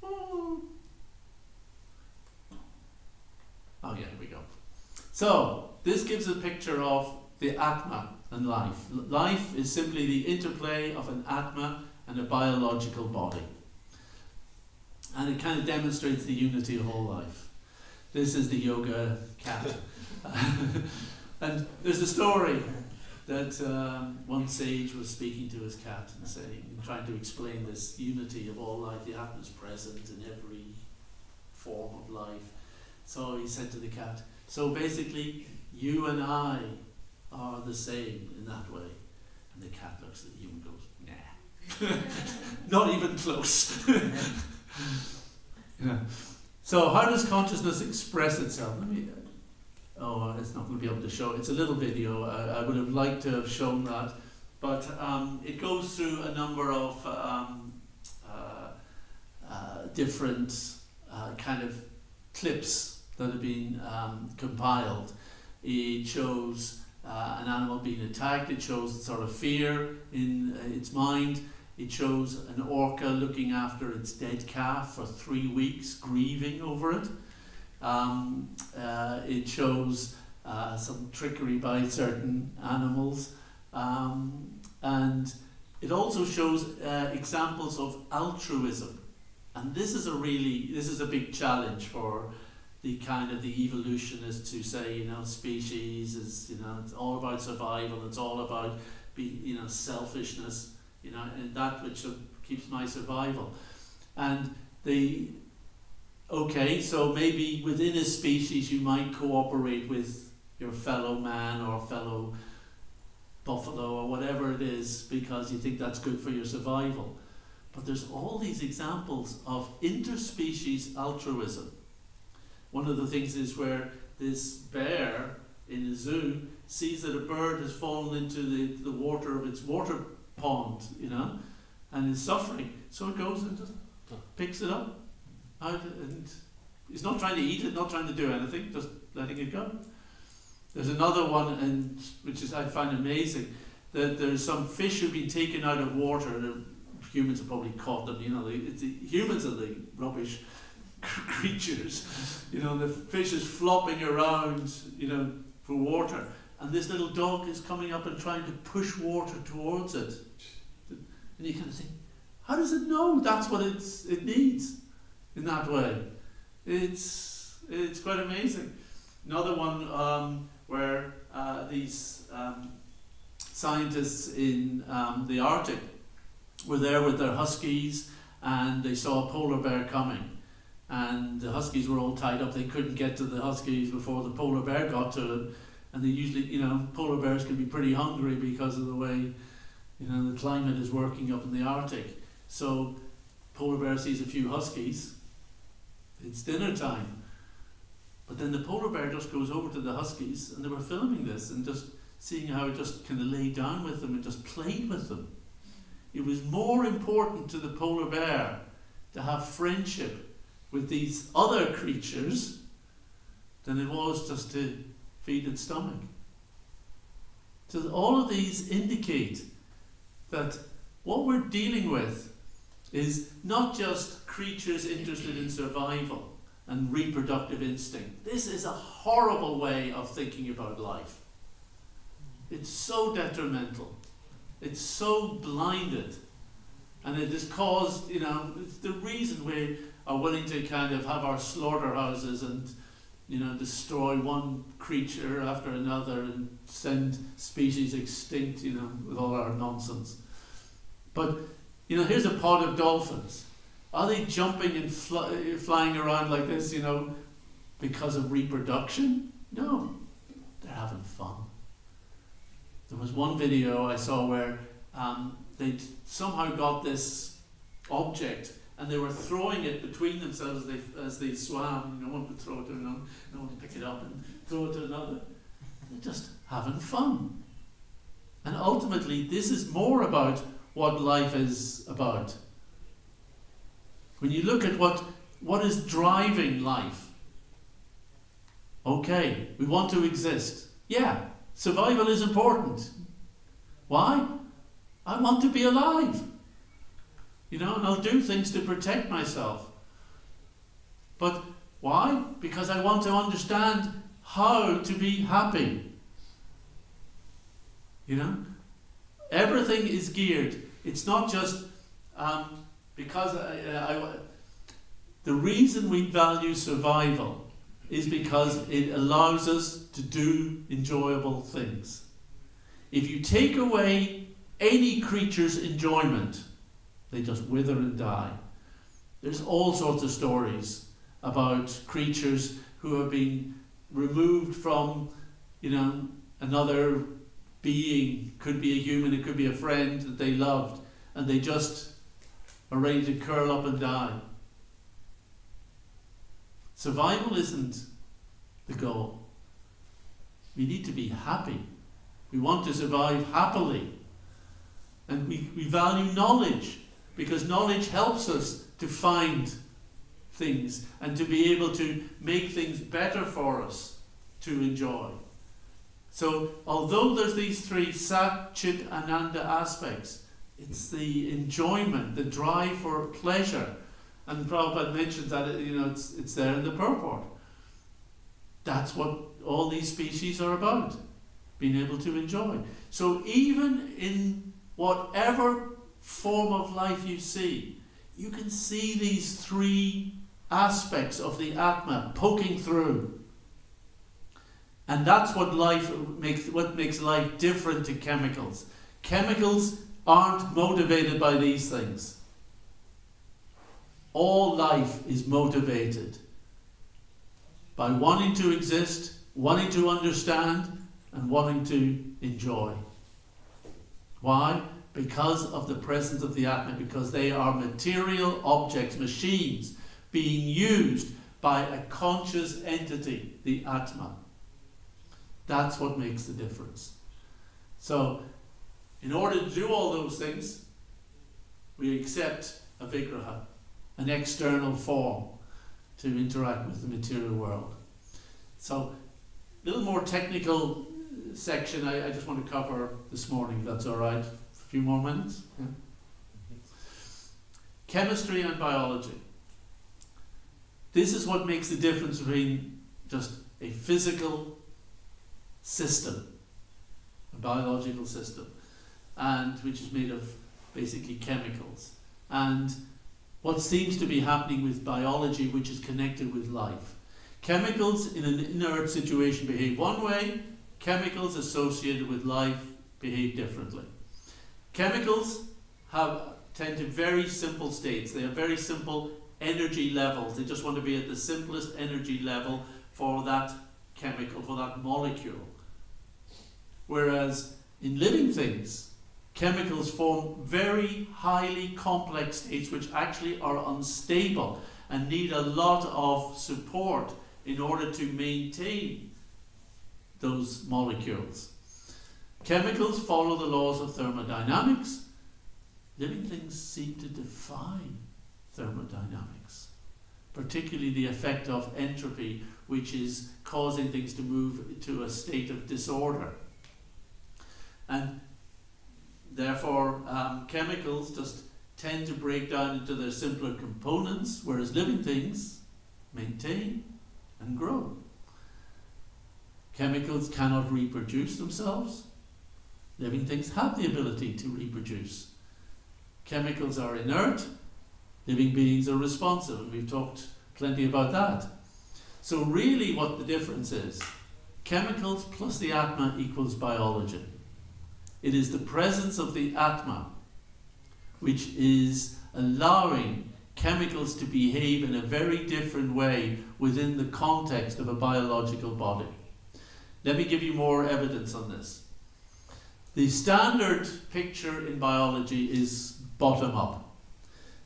Oh yeah, here we go. So, this gives a picture of the Atma and life. Life is simply the interplay of an Atma and a biological body. And it kind of demonstrates the unity of all life. This is the yoga cat. And there's a story that one sage was speaking to his cat and saying, trying to explain this unity of all life. The Atma is present in every form of life. So he said to the cat, so basically, you and I are the same in that way. And the cat looks at you and goes, nah. Not even close. Yeah. So how does consciousness express itself? It's not going to be able to show. It's a little video. I would have liked to have shown that. But it goes through a number of different kind of clips that have been compiled. it shows an animal being attacked, it shows sort of fear in its mind, it shows an orca looking after its dead calf for 3 weeks, grieving over it. It shows some trickery by certain animals, and it also shows examples of altruism. And this is a big challenge for the kind of the evolutionists who say, you know, species is, you know, it's all about survival, it's all about selfishness, you know, and that which keeps my survival. And so maybe within a species you might cooperate with your fellow man or fellow buffalo or whatever it is because you think that's good for your survival. But there's all these examples of interspecies altruism. One of the things is where this bear in the zoo sees that a bird has fallen into the water of its water pond, you know, and is suffering. So it goes and just picks it up. And he's not trying to eat it, not trying to do anything, just letting it go. There's another one, and which I find amazing, that there's some fish who've been taken out of water. Humans have probably caught them, you know. Humans are the rubbish creatures. You know, the fish is flopping around, you know, for water, and this little dog is coming up and trying to push water towards it. And you kind of think, how does it know that's what it needs in that way? It's quite amazing. Another one where these scientists in the Arctic were there with their huskies, and they saw a polar bear coming, and the huskies were all tied up. They couldn't get to the huskies before the polar bear got to them, and they usually, you know, polar bears can be pretty hungry because of the way, you know, the climate is working up in the Arctic. So polar bear sees a few huskies, it's dinner time. But then the polar bear just goes over to the huskies, and they were filming this and just seeing how it just kind of lay down with them and just played with them. It was more important to the polar bear to have friendship with these other creatures than it was just to feed its stomach. So all of these indicate that what we're dealing with is not just creatures interested in survival and reproductive instinct. This is a horrible way of thinking about life. It's so detrimental. It's so blinded, and it has caused, you know, it's the reason we are willing to kind of have our slaughterhouses and, you know, destroy one creature after another and send species extinct, you know, with all our nonsense. But, you know, here's a pod of dolphins. Are they jumping and flying around like this, you know, because of reproduction? No, they're having fun. There was one video I saw where they'd somehow got this object and they were throwing it between themselves as they swam. You know, one would throw it to another, no one would pick it up and throw it to another. They're just having fun. And ultimately, this is more about what life is about. When you look at what is driving life, okay, we want to exist. Yeah. Survival is important. Why? I want to be alive. You know, and I'll do things to protect myself. But why? Because I want to understand how to be happy. You know? Everything is geared. It's not just because the reason we value survival is because it allows us to do enjoyable things. If you take away any creature's enjoyment, they just wither and die. There's all sorts of stories about creatures who have been removed from, you know, another being. Could be a human, it could be a friend that they loved, and they just are ready to curl up and die. Survival isn't the goal. We need to be happy. We want to survive happily. And we value knowledge, because knowledge helps us to find things and to be able to make things better for us to enjoy. So although there's these three Sat, Chit, Ananda aspects, it's the enjoyment, the drive for pleasure. And Prabhupada mentions that it's there in the purport. That's what all these species are about, being able to enjoy. So even in whatever form of life you see, you can see these three aspects of the Atma poking through. And that's what makes life different to chemicals. Chemicals aren't motivated by these things. All life is motivated by wanting to exist, wanting to understand, and wanting to enjoy. Why? Because of the presence of the Atma, because they are material objects, machines, being used by a conscious entity, the Atma. That's what makes the difference. So, in order to do all those things, we accept a vigraha, an external form, to interact with the material world. So, a little more technical section I just want to cover this morning, if that's all right. A few more minutes. Yeah. Chemistry and biology. This is what makes the difference between just a physical system, a biological system, and which is made of basically chemicals, and what seems to be happening with biology, which is connected with life. Chemicals in an inert situation behave one way, chemicals associated with life behave differently. Chemicals tend to very simple states. They have very simple energy levels. They just want to be at the simplest energy level for that chemical, for that molecule. Whereas in living things, chemicals form very highly complex states which actually are unstable and need a lot of support in order to maintain those molecules. Chemicals follow the laws of thermodynamics. Living things seem to defy thermodynamics, particularly the effect of entropy, which is causing things to move to a state of disorder. And therefore, chemicals just tend to break down into their simpler components, whereas living things maintain and grow. Chemicals cannot reproduce themselves. Living things have the ability to reproduce. Chemicals are inert. Living beings are responsive, and we've talked plenty about that. So really what the difference is, chemicals plus the Atma equals biology. It is the presence of the Atma which is allowing chemicals to behave in a very different way within the context of a biological body. Let me give you more evidence on this. The standard picture in biology is bottom up,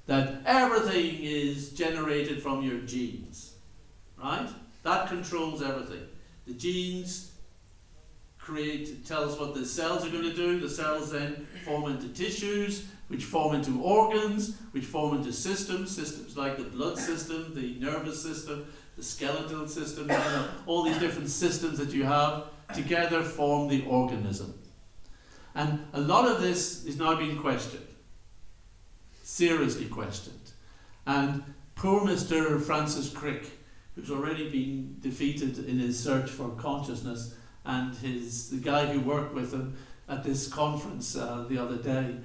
that everything is generated from your genes, right? That controls everything. The genes tell us what the cells are going to do. The cells then form into tissues, which form into organs, which form into systems like the blood system, the nervous system, the skeletal system, all these different systems that you have together form the organism. And a lot of this is now being questioned, seriously questioned. And poor Mr. Francis Crick, who's already been defeated in his search for consciousness, and the guy who worked with him at this conference the other day,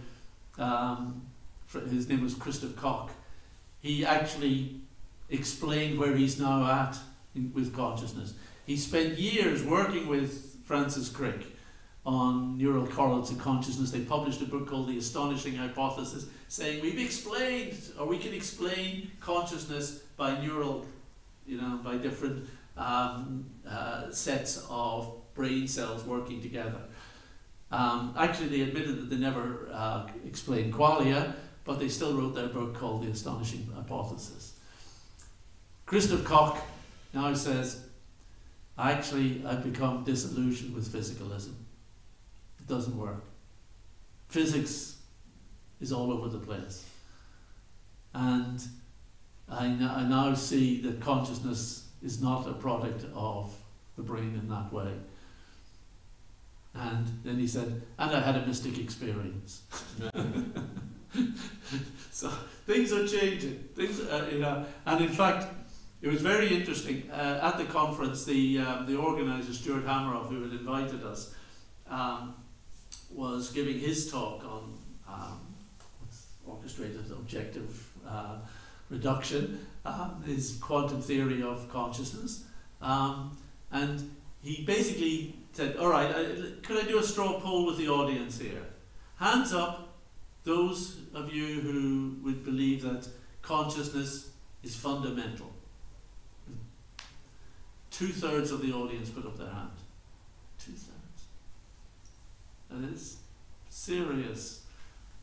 his name was Christoph Koch. He actually explained where he's now at with consciousness. He spent years working with Francis Crick on neural correlates of consciousness. They published a book called The Astonishing Hypothesis, saying we can explain consciousness by by different sets of brain cells working together. Actually, they admitted that they never explained qualia, but they still wrote their book called The Astonishing Hypothesis. Christoph Koch now says, actually, I've become disillusioned with physicalism. It doesn't work. Physics is all over the place. And I now see that consciousness is not a product of the brain in that way. And then he said, and I had a mystic experience. So things are changing. Things, and in fact, it was very interesting. At the conference, the organizer, Stuart Hammeroff, who had invited us, was giving his talk on orchestrated objective reduction, his quantum theory of consciousness. And he basically said, all right, could I do a straw poll with the audience here? Hands up, those of you who would believe that consciousness is fundamental. 2/3 of the audience put up their hand. 2/3. That is serious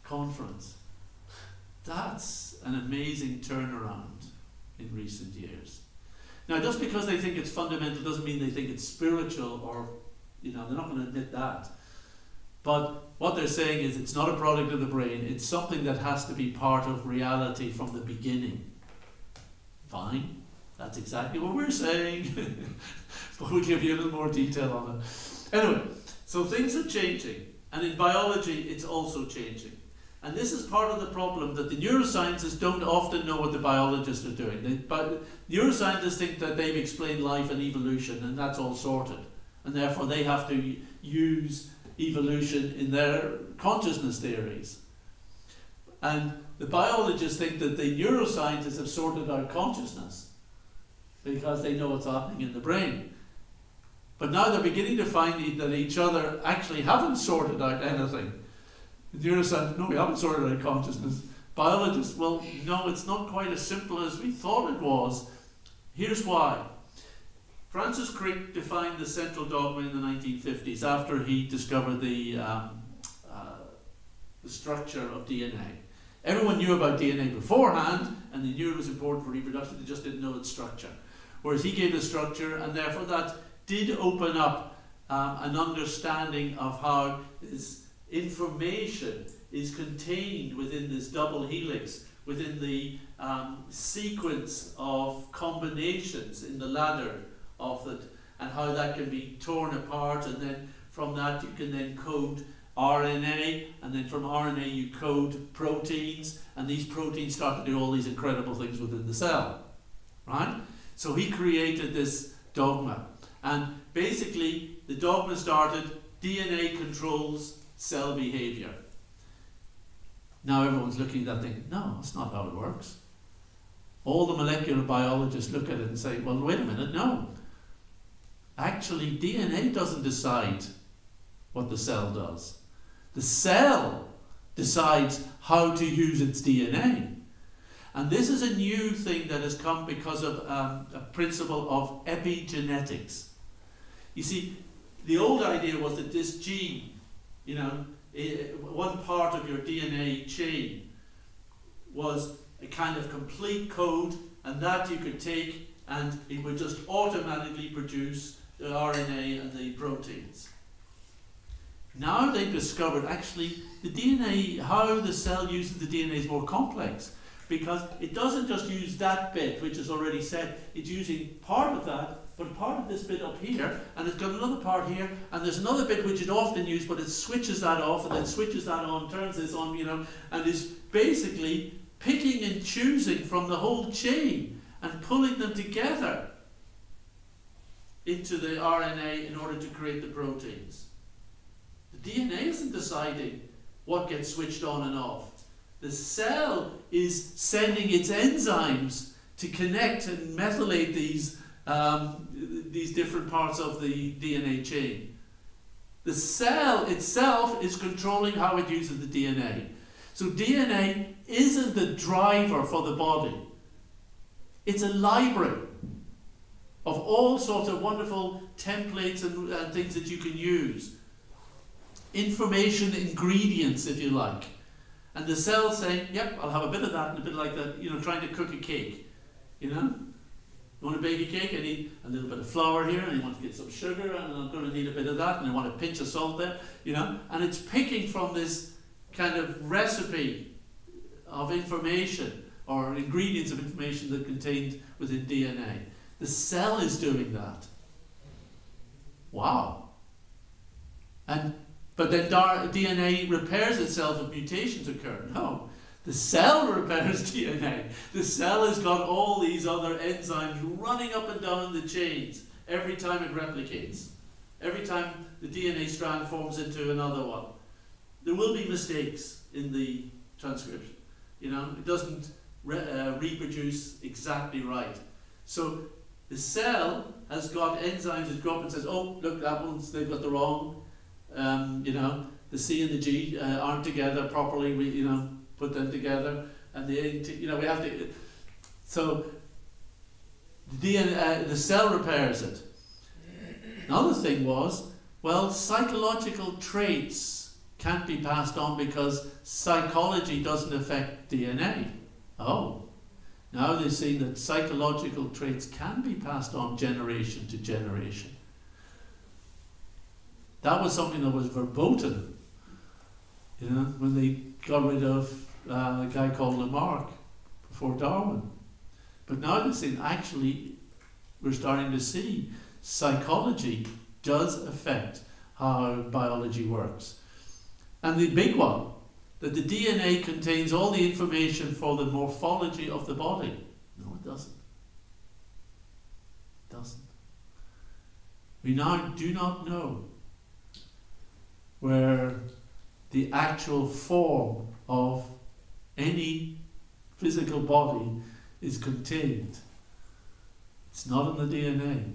conference. That's an amazing turnaround in recent years. Now, just because they think it's fundamental doesn't mean they think it's spiritual, or, they're not going to admit that. But what they're saying is it's not a product of the brain, it's something that has to be part of reality from the beginning. Fine, that's exactly what we're saying. But we'll give you a little more detail on it. Anyway, so things are changing, and in biology it's also changing. And this is part of the problem, that the neuroscientists don't often know what the biologists are doing. Neuroscientists think that they've explained life and evolution and that's all sorted. And therefore they have to use evolution in their consciousness theories. And the biologists think that the neuroscientists have sorted out consciousness because they know what's happening in the brain. But now they're beginning to find that each other actually haven't sorted out anything. The neuroscientists, no, we haven't sorted out consciousness. Biologists, well, no, it's not quite as simple as we thought it was. Here's why. Francis Crick defined the central dogma in the 1950s after he discovered the structure of DNA. Everyone knew about DNA beforehand, and they knew it was important for reproduction, they just didn't know its structure. Whereas he gave the structure, and therefore that did open up an understanding of how this information is contained within this double helix, within the sequence of combinations in the ladder of it, and how that can be torn apart, and then from that you can then code RNA, and then from RNA you code proteins, and these proteins start to do all these incredible things within the cell, right? So he created this dogma, and basically the dogma started, DNA controls cell behavior. Now everyone's looking at that thing, no, that's not how it works. All the molecular biologists look at it and say, well, wait a minute, no. Actually, DNA doesn't decide what the cell does. The cell decides how to use its DNA. And this is a new thing that has come because of a principle of epigenetics. You see, the old idea was that this gene, one part of your DNA chain was a kind of complete code, and that you could take and it would just automatically produce the RNA and the proteins. Now they've discovered actually the DNA, how the cell uses the DNA is more complex, because it doesn't just use that bit which is already set, it's using part of that, but part of this bit up here, and it's got another part here, and there's another bit which it often uses, but it switches that off and then switches that on, turns this on, and is basically picking and choosing from the whole chain and pulling them together into the RNA in order to create the proteins. The DNA isn't deciding what gets switched on and off. The cell is sending its enzymes to connect and methylate these different parts of the DNA chain. The cell itself is controlling how it uses the DNA. So DNA isn't the driver for the body. It's a library of all sorts of wonderful templates and things that you can use. Information ingredients, if you like. And the cell saying, yep, I'll have a bit of that and a bit like that, trying to cook a cake. You want to bake a cake? I need a little bit of flour here, and I want to get some sugar, and I'm going to need a bit of that, and I want a pinch of salt there, and it's picking from this kind of recipe of information, or ingredients of information that are contained within DNA. The cell is doing that. Wow. But then DNA repairs itself if mutations occur. No, the cell repairs DNA. The cell has got all these other enzymes running up and down the chains every time it replicates. Every time the DNA strand forms into another one. There will be mistakes in the transcription. You know, it doesn't reproduce exactly right. So the cell has got enzymes that go up and says, oh, look, that one's, they've got the wrong, you know, the C and the G aren't together properly, we, you know, put them together, and the A, you know, we have to, so the DNA, the cell repairs it. Another thing was, well, psychological traits can't be passed on because psychology doesn't affect DNA. Oh, now they're seeing that psychological traits can be passed on generation to generation. That was something that was verboten, you know, when they got rid of a guy called Lamarck before Darwin. But now they're saying, actually, we're starting to see psychology does affect how biology works. And the big one, that the DNA contains all the information for the morphology of the body. No, it doesn't. It doesn't. We now do not know where the actual form of any physical body is contained. It's not in the DNA.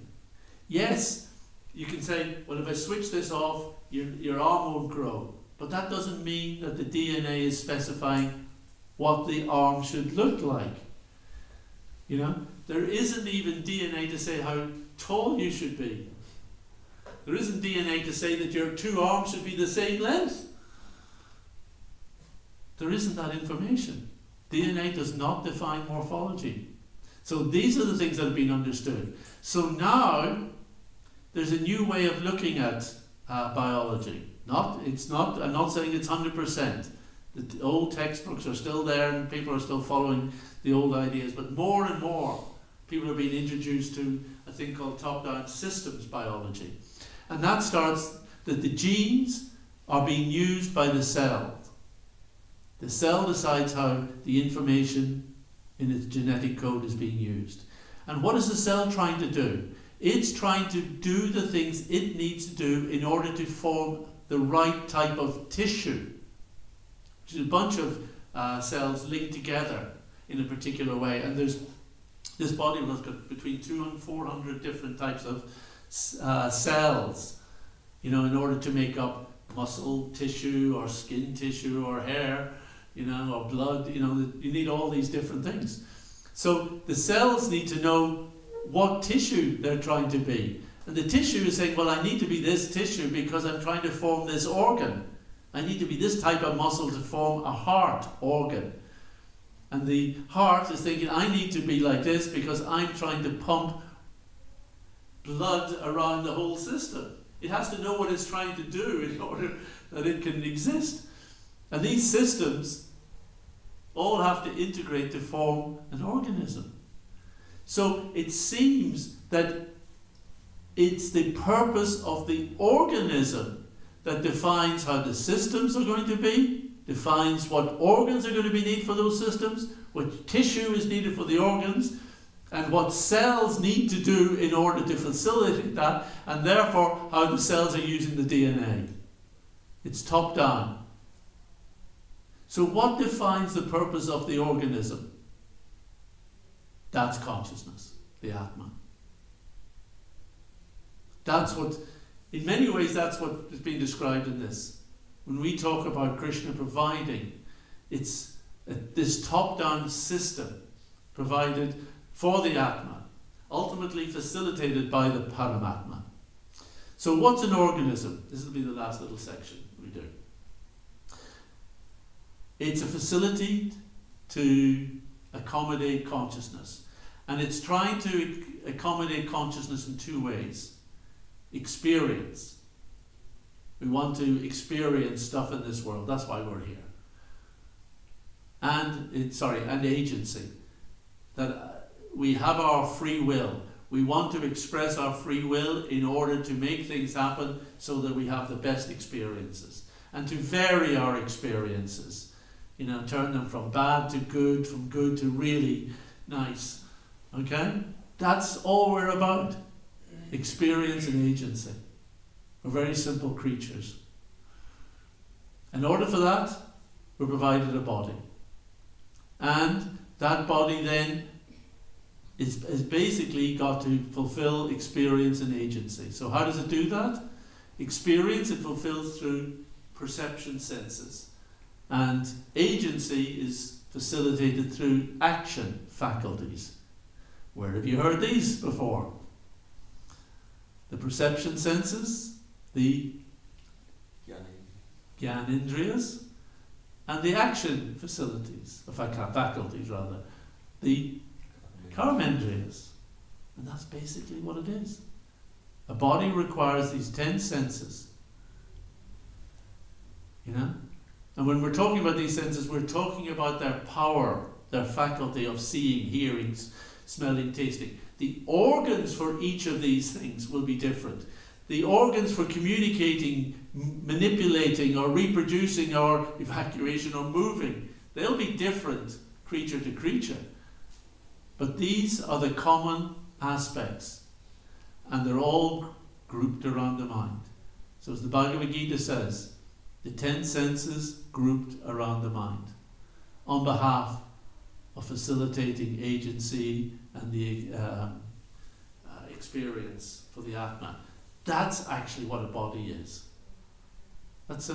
Yes, you can say, well, if I switch this off, your arm won't grow. But that doesn't mean that the DNA is specifying what the arm should look like. You know, there isn't even DNA to say how tall you should be. There isn't DNA to say that your two arms should be the same length. There isn't that information. DNA does not define morphology. So these are the things that have been understood. So now there's a new way of looking at biology. I'm not saying it's 100%. The old textbooks are still there and people are still following the old ideas, but more and more people are being introduced to a thing called top-down systems biology. And that starts that the genes are being used by the cell. The cell decides how the information in its genetic code is being used. And what is the cell trying to do? It's trying to do the things it needs to do in order to form the right type of tissue, which is a bunch of cells linked together in a particular way. And there's this body has got between 200 and 400 different types of cells, you know, in order to make up muscle tissue or skin tissue or hair, you know, or blood. You know, you need all these different things. So the cells need to know what tissue they're trying to be. And the tissue is saying, well, I need to be this tissue because I'm trying to form this organ. I need to be this type of muscle to form a heart organ. And the heart is thinking, I need to be like this because I'm trying to pump blood around the whole system. It has to know what it's trying to do in order that it can exist. And these systems all have to integrate to form an organism. So it seems that it's the purpose of the organism that defines how the systems are going to be, defines what organs are going to be needed for those systems, what tissue is needed for the organs, and what cells need to do in order to facilitate that, and therefore how the cells are using the DNA. It's top down. So what defines the purpose of the organism? That's consciousness, the Atman. That's what, in many ways, that's what is being described in this. When we talk about Krishna providing, it's this top-down system provided for the Atman, ultimately facilitated by the Paramatma. So what's an organism? This will be the last little section we do. It's a facility to accommodate consciousness. And it's trying to accommodate consciousness in two ways. Experience. We want to experience stuff in this world. That's why we're here. And agency. That we have our free will. We want to express our free will in order to make things happen so that we have the best experiences. And to vary our experiences. You know, turn them from bad to good, from good to really nice. Okay? That's all we're about. Experience and agency. We're very simple creatures. In order for that, we're provided a body. And that body then is basically got to fulfill experience and agency. So how does it do that? Experience it fulfills through perception senses. And agency is facilitated through action faculties. Where have you heard these before? The perception senses, the Gyanendriyas, and the action facilities, faculties rather, the Karmendriyas. And that's basically what it is. A body requires these 10 senses. You know? And when we're talking about these senses, we're talking about their power, their faculty of seeing, hearing, smelling, tasting. The organs for each of these things will be different. The organs for communicating, manipulating, or reproducing, or evacuation, or moving, they'll be different creature to creature. But these are the common aspects, and they're all grouped around the mind. So as the Bhagavad Gita says, the 10 senses grouped around the mind, on behalf of facilitating agency and the experience for the Atma. That's actually what a body is. That's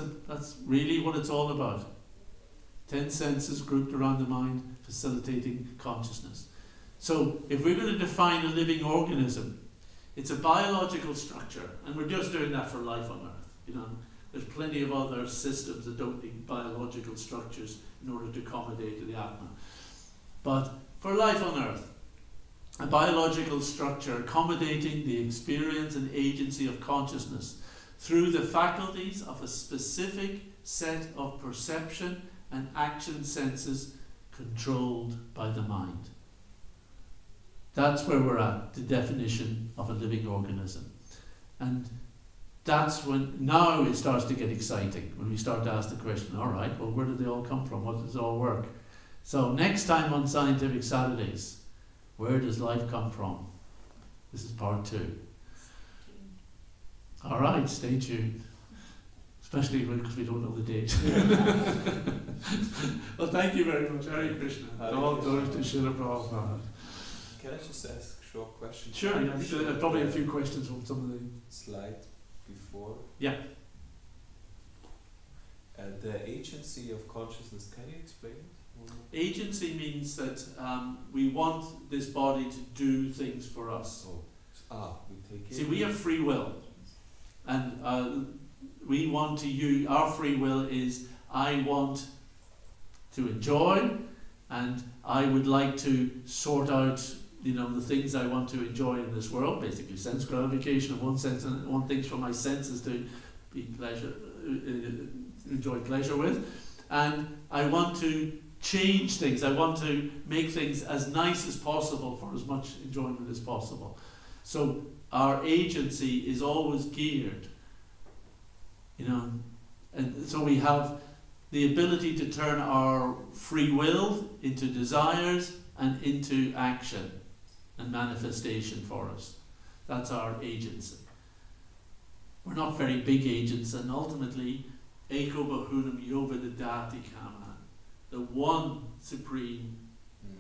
really what it's all about. 10 senses grouped around the mind, facilitating consciousness. So if we're going to define a living organism, it's a biological structure, and we're just doing that for life on Earth. You know, there's plenty of other systems that don't need biological structures in order to accommodate the Atma. But for life on Earth, a biological structure accommodating the experience and agency of consciousness through the faculties of a specific set of perception and action senses controlled by the mind. That's where we're at, the definition of a living organism. And that's when, now it starts to get exciting, when we start to ask the question, all right, well, where did they all come from? What does it all work? So next time on Scientific Saturdays, where does life come from? This is part 2. All right, stay tuned. Especially because we don't know the date. Well, thank you very much. Hare Krishna. All glory to Srila Prabhupada. Can I just ask a short question? Sure, yeah, I think there are probably a few questions from some of the slide before. Yeah. The agency of consciousness, can you explain it? Agency means that we want this body to do things for us. We take it. See, we have free will, and we want to use, our free will is, I want to enjoy, and I would like to sort out, you know, the things I want to enjoy in this world, basically sense gratification in one sense, and one thing for my senses to be enjoy pleasure with, and I want to change things. I want to make things as nice as possible for as much enjoyment as possible. So our agency is always geared, you know, and so we have the ability to turn our free will into desires and into action and manifestation for us. That's our agency. We're not very big agents, and ultimately, Eko Bahunam Yovedadati Kama, the one supreme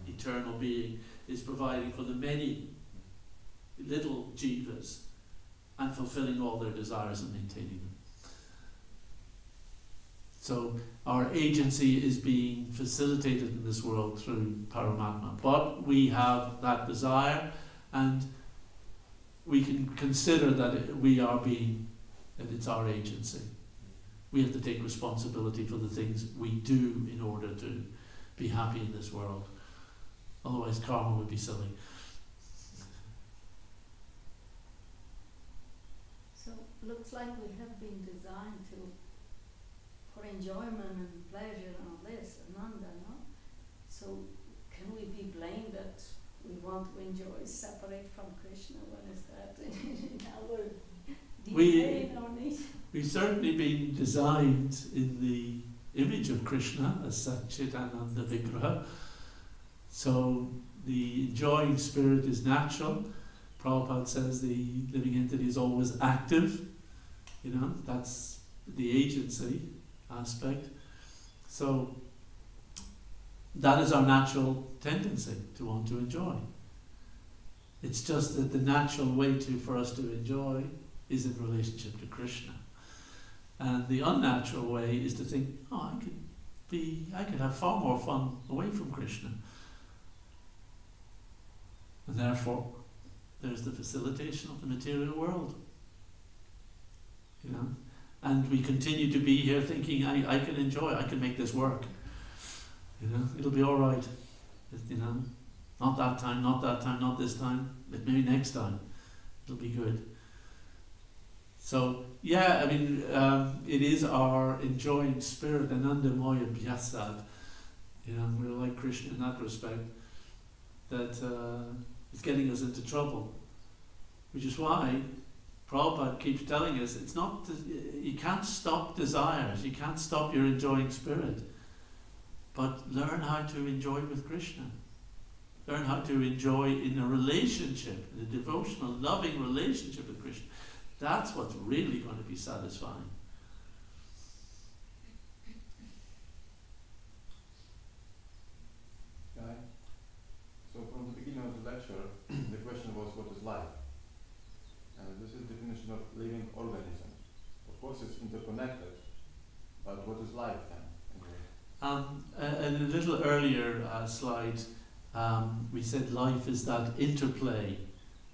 eternal being, is providing for the many little jivas and fulfilling all their desires and maintaining them. So our agency is being facilitated in this world through Paramatma. But we have that desire, and we can consider that that it's our agency. We have to take responsibility for the things we do in order to be happy in this world. Otherwise karma would be silly. So looks like we have been designed for enjoyment and pleasure and all this, ananda, no? So can we be blamed that we want to enjoy, separate from Krishna. When is that in our DNA, in our nature? We've certainly been designed in the image of Krishna as Satchitananda Vigraha. So the enjoying spirit is natural. Prabhupada says the living entity is always active. You know, that's the agency aspect. So that is our natural tendency to want to enjoy. It's just that the natural way for us to enjoy is in relationship to Krishna. And the unnatural way is to think, oh, I could have far more fun away from Krishna. And therefore, there's the facilitation of the material world. You know? And we continue to be here thinking, I can enjoy, I can make this work. You know, it'll be all right. You know, not that time, not this time, but maybe next time. It'll be good. So, yeah, I mean, it is our enjoying spirit, Ananda Moya Bhyasad. You know, we're like Krishna in that respect, that is getting us into trouble. Which is why Prabhupada keeps telling us, it's not, you can't stop desires, you can't stop your enjoying spirit, but learn how to enjoy with Krishna. Learn how to enjoy in a relationship, in a devotional, loving relationship with Krishna. That's what's really going to be satisfying. Okay. So from the beginning of the lecture, the question was, what is life? And this is the definition of living organism. Of course it's interconnected, but what is life then? In a little earlier slide, we said life is that interplay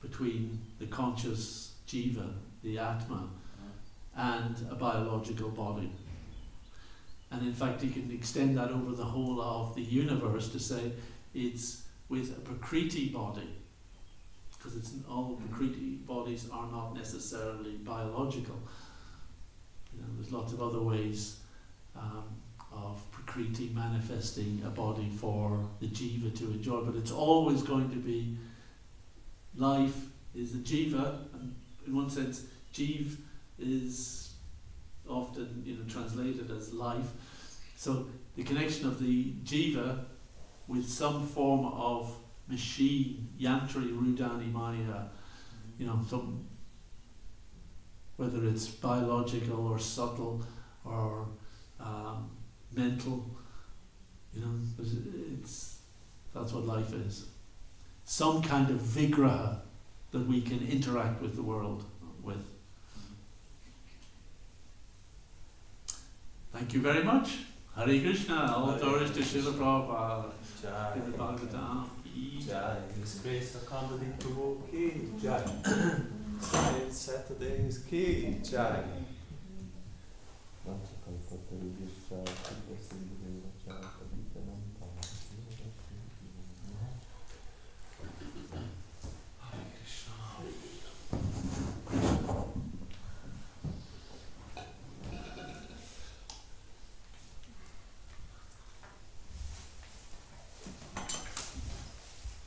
between the conscious jiva, the atma, and a biological body. And in fact, you can extend that over the whole of the universe to say it's with a prakriti body, because it's all prakriti bodies are not necessarily biological. You know, there's lots of other ways of prakriti manifesting a body for the jiva to enjoy, but it's always going to be life is the jiva, and in one sense, jiv is often, you know, translated as life. So the connection of the jiva with some form of machine, yantri rudani maya, you know, some, whether it's biological or subtle or mental, you know, that's what life is. Some kind of vigraha that we can interact with the world with. Thank you very much. Hare Krishna. All glories to Srila Prabhupada. Jai. To the Bhagavatam. Jai. His Grace Akandadhi Dasa ki Jai. Silent Saturdays ki Jai.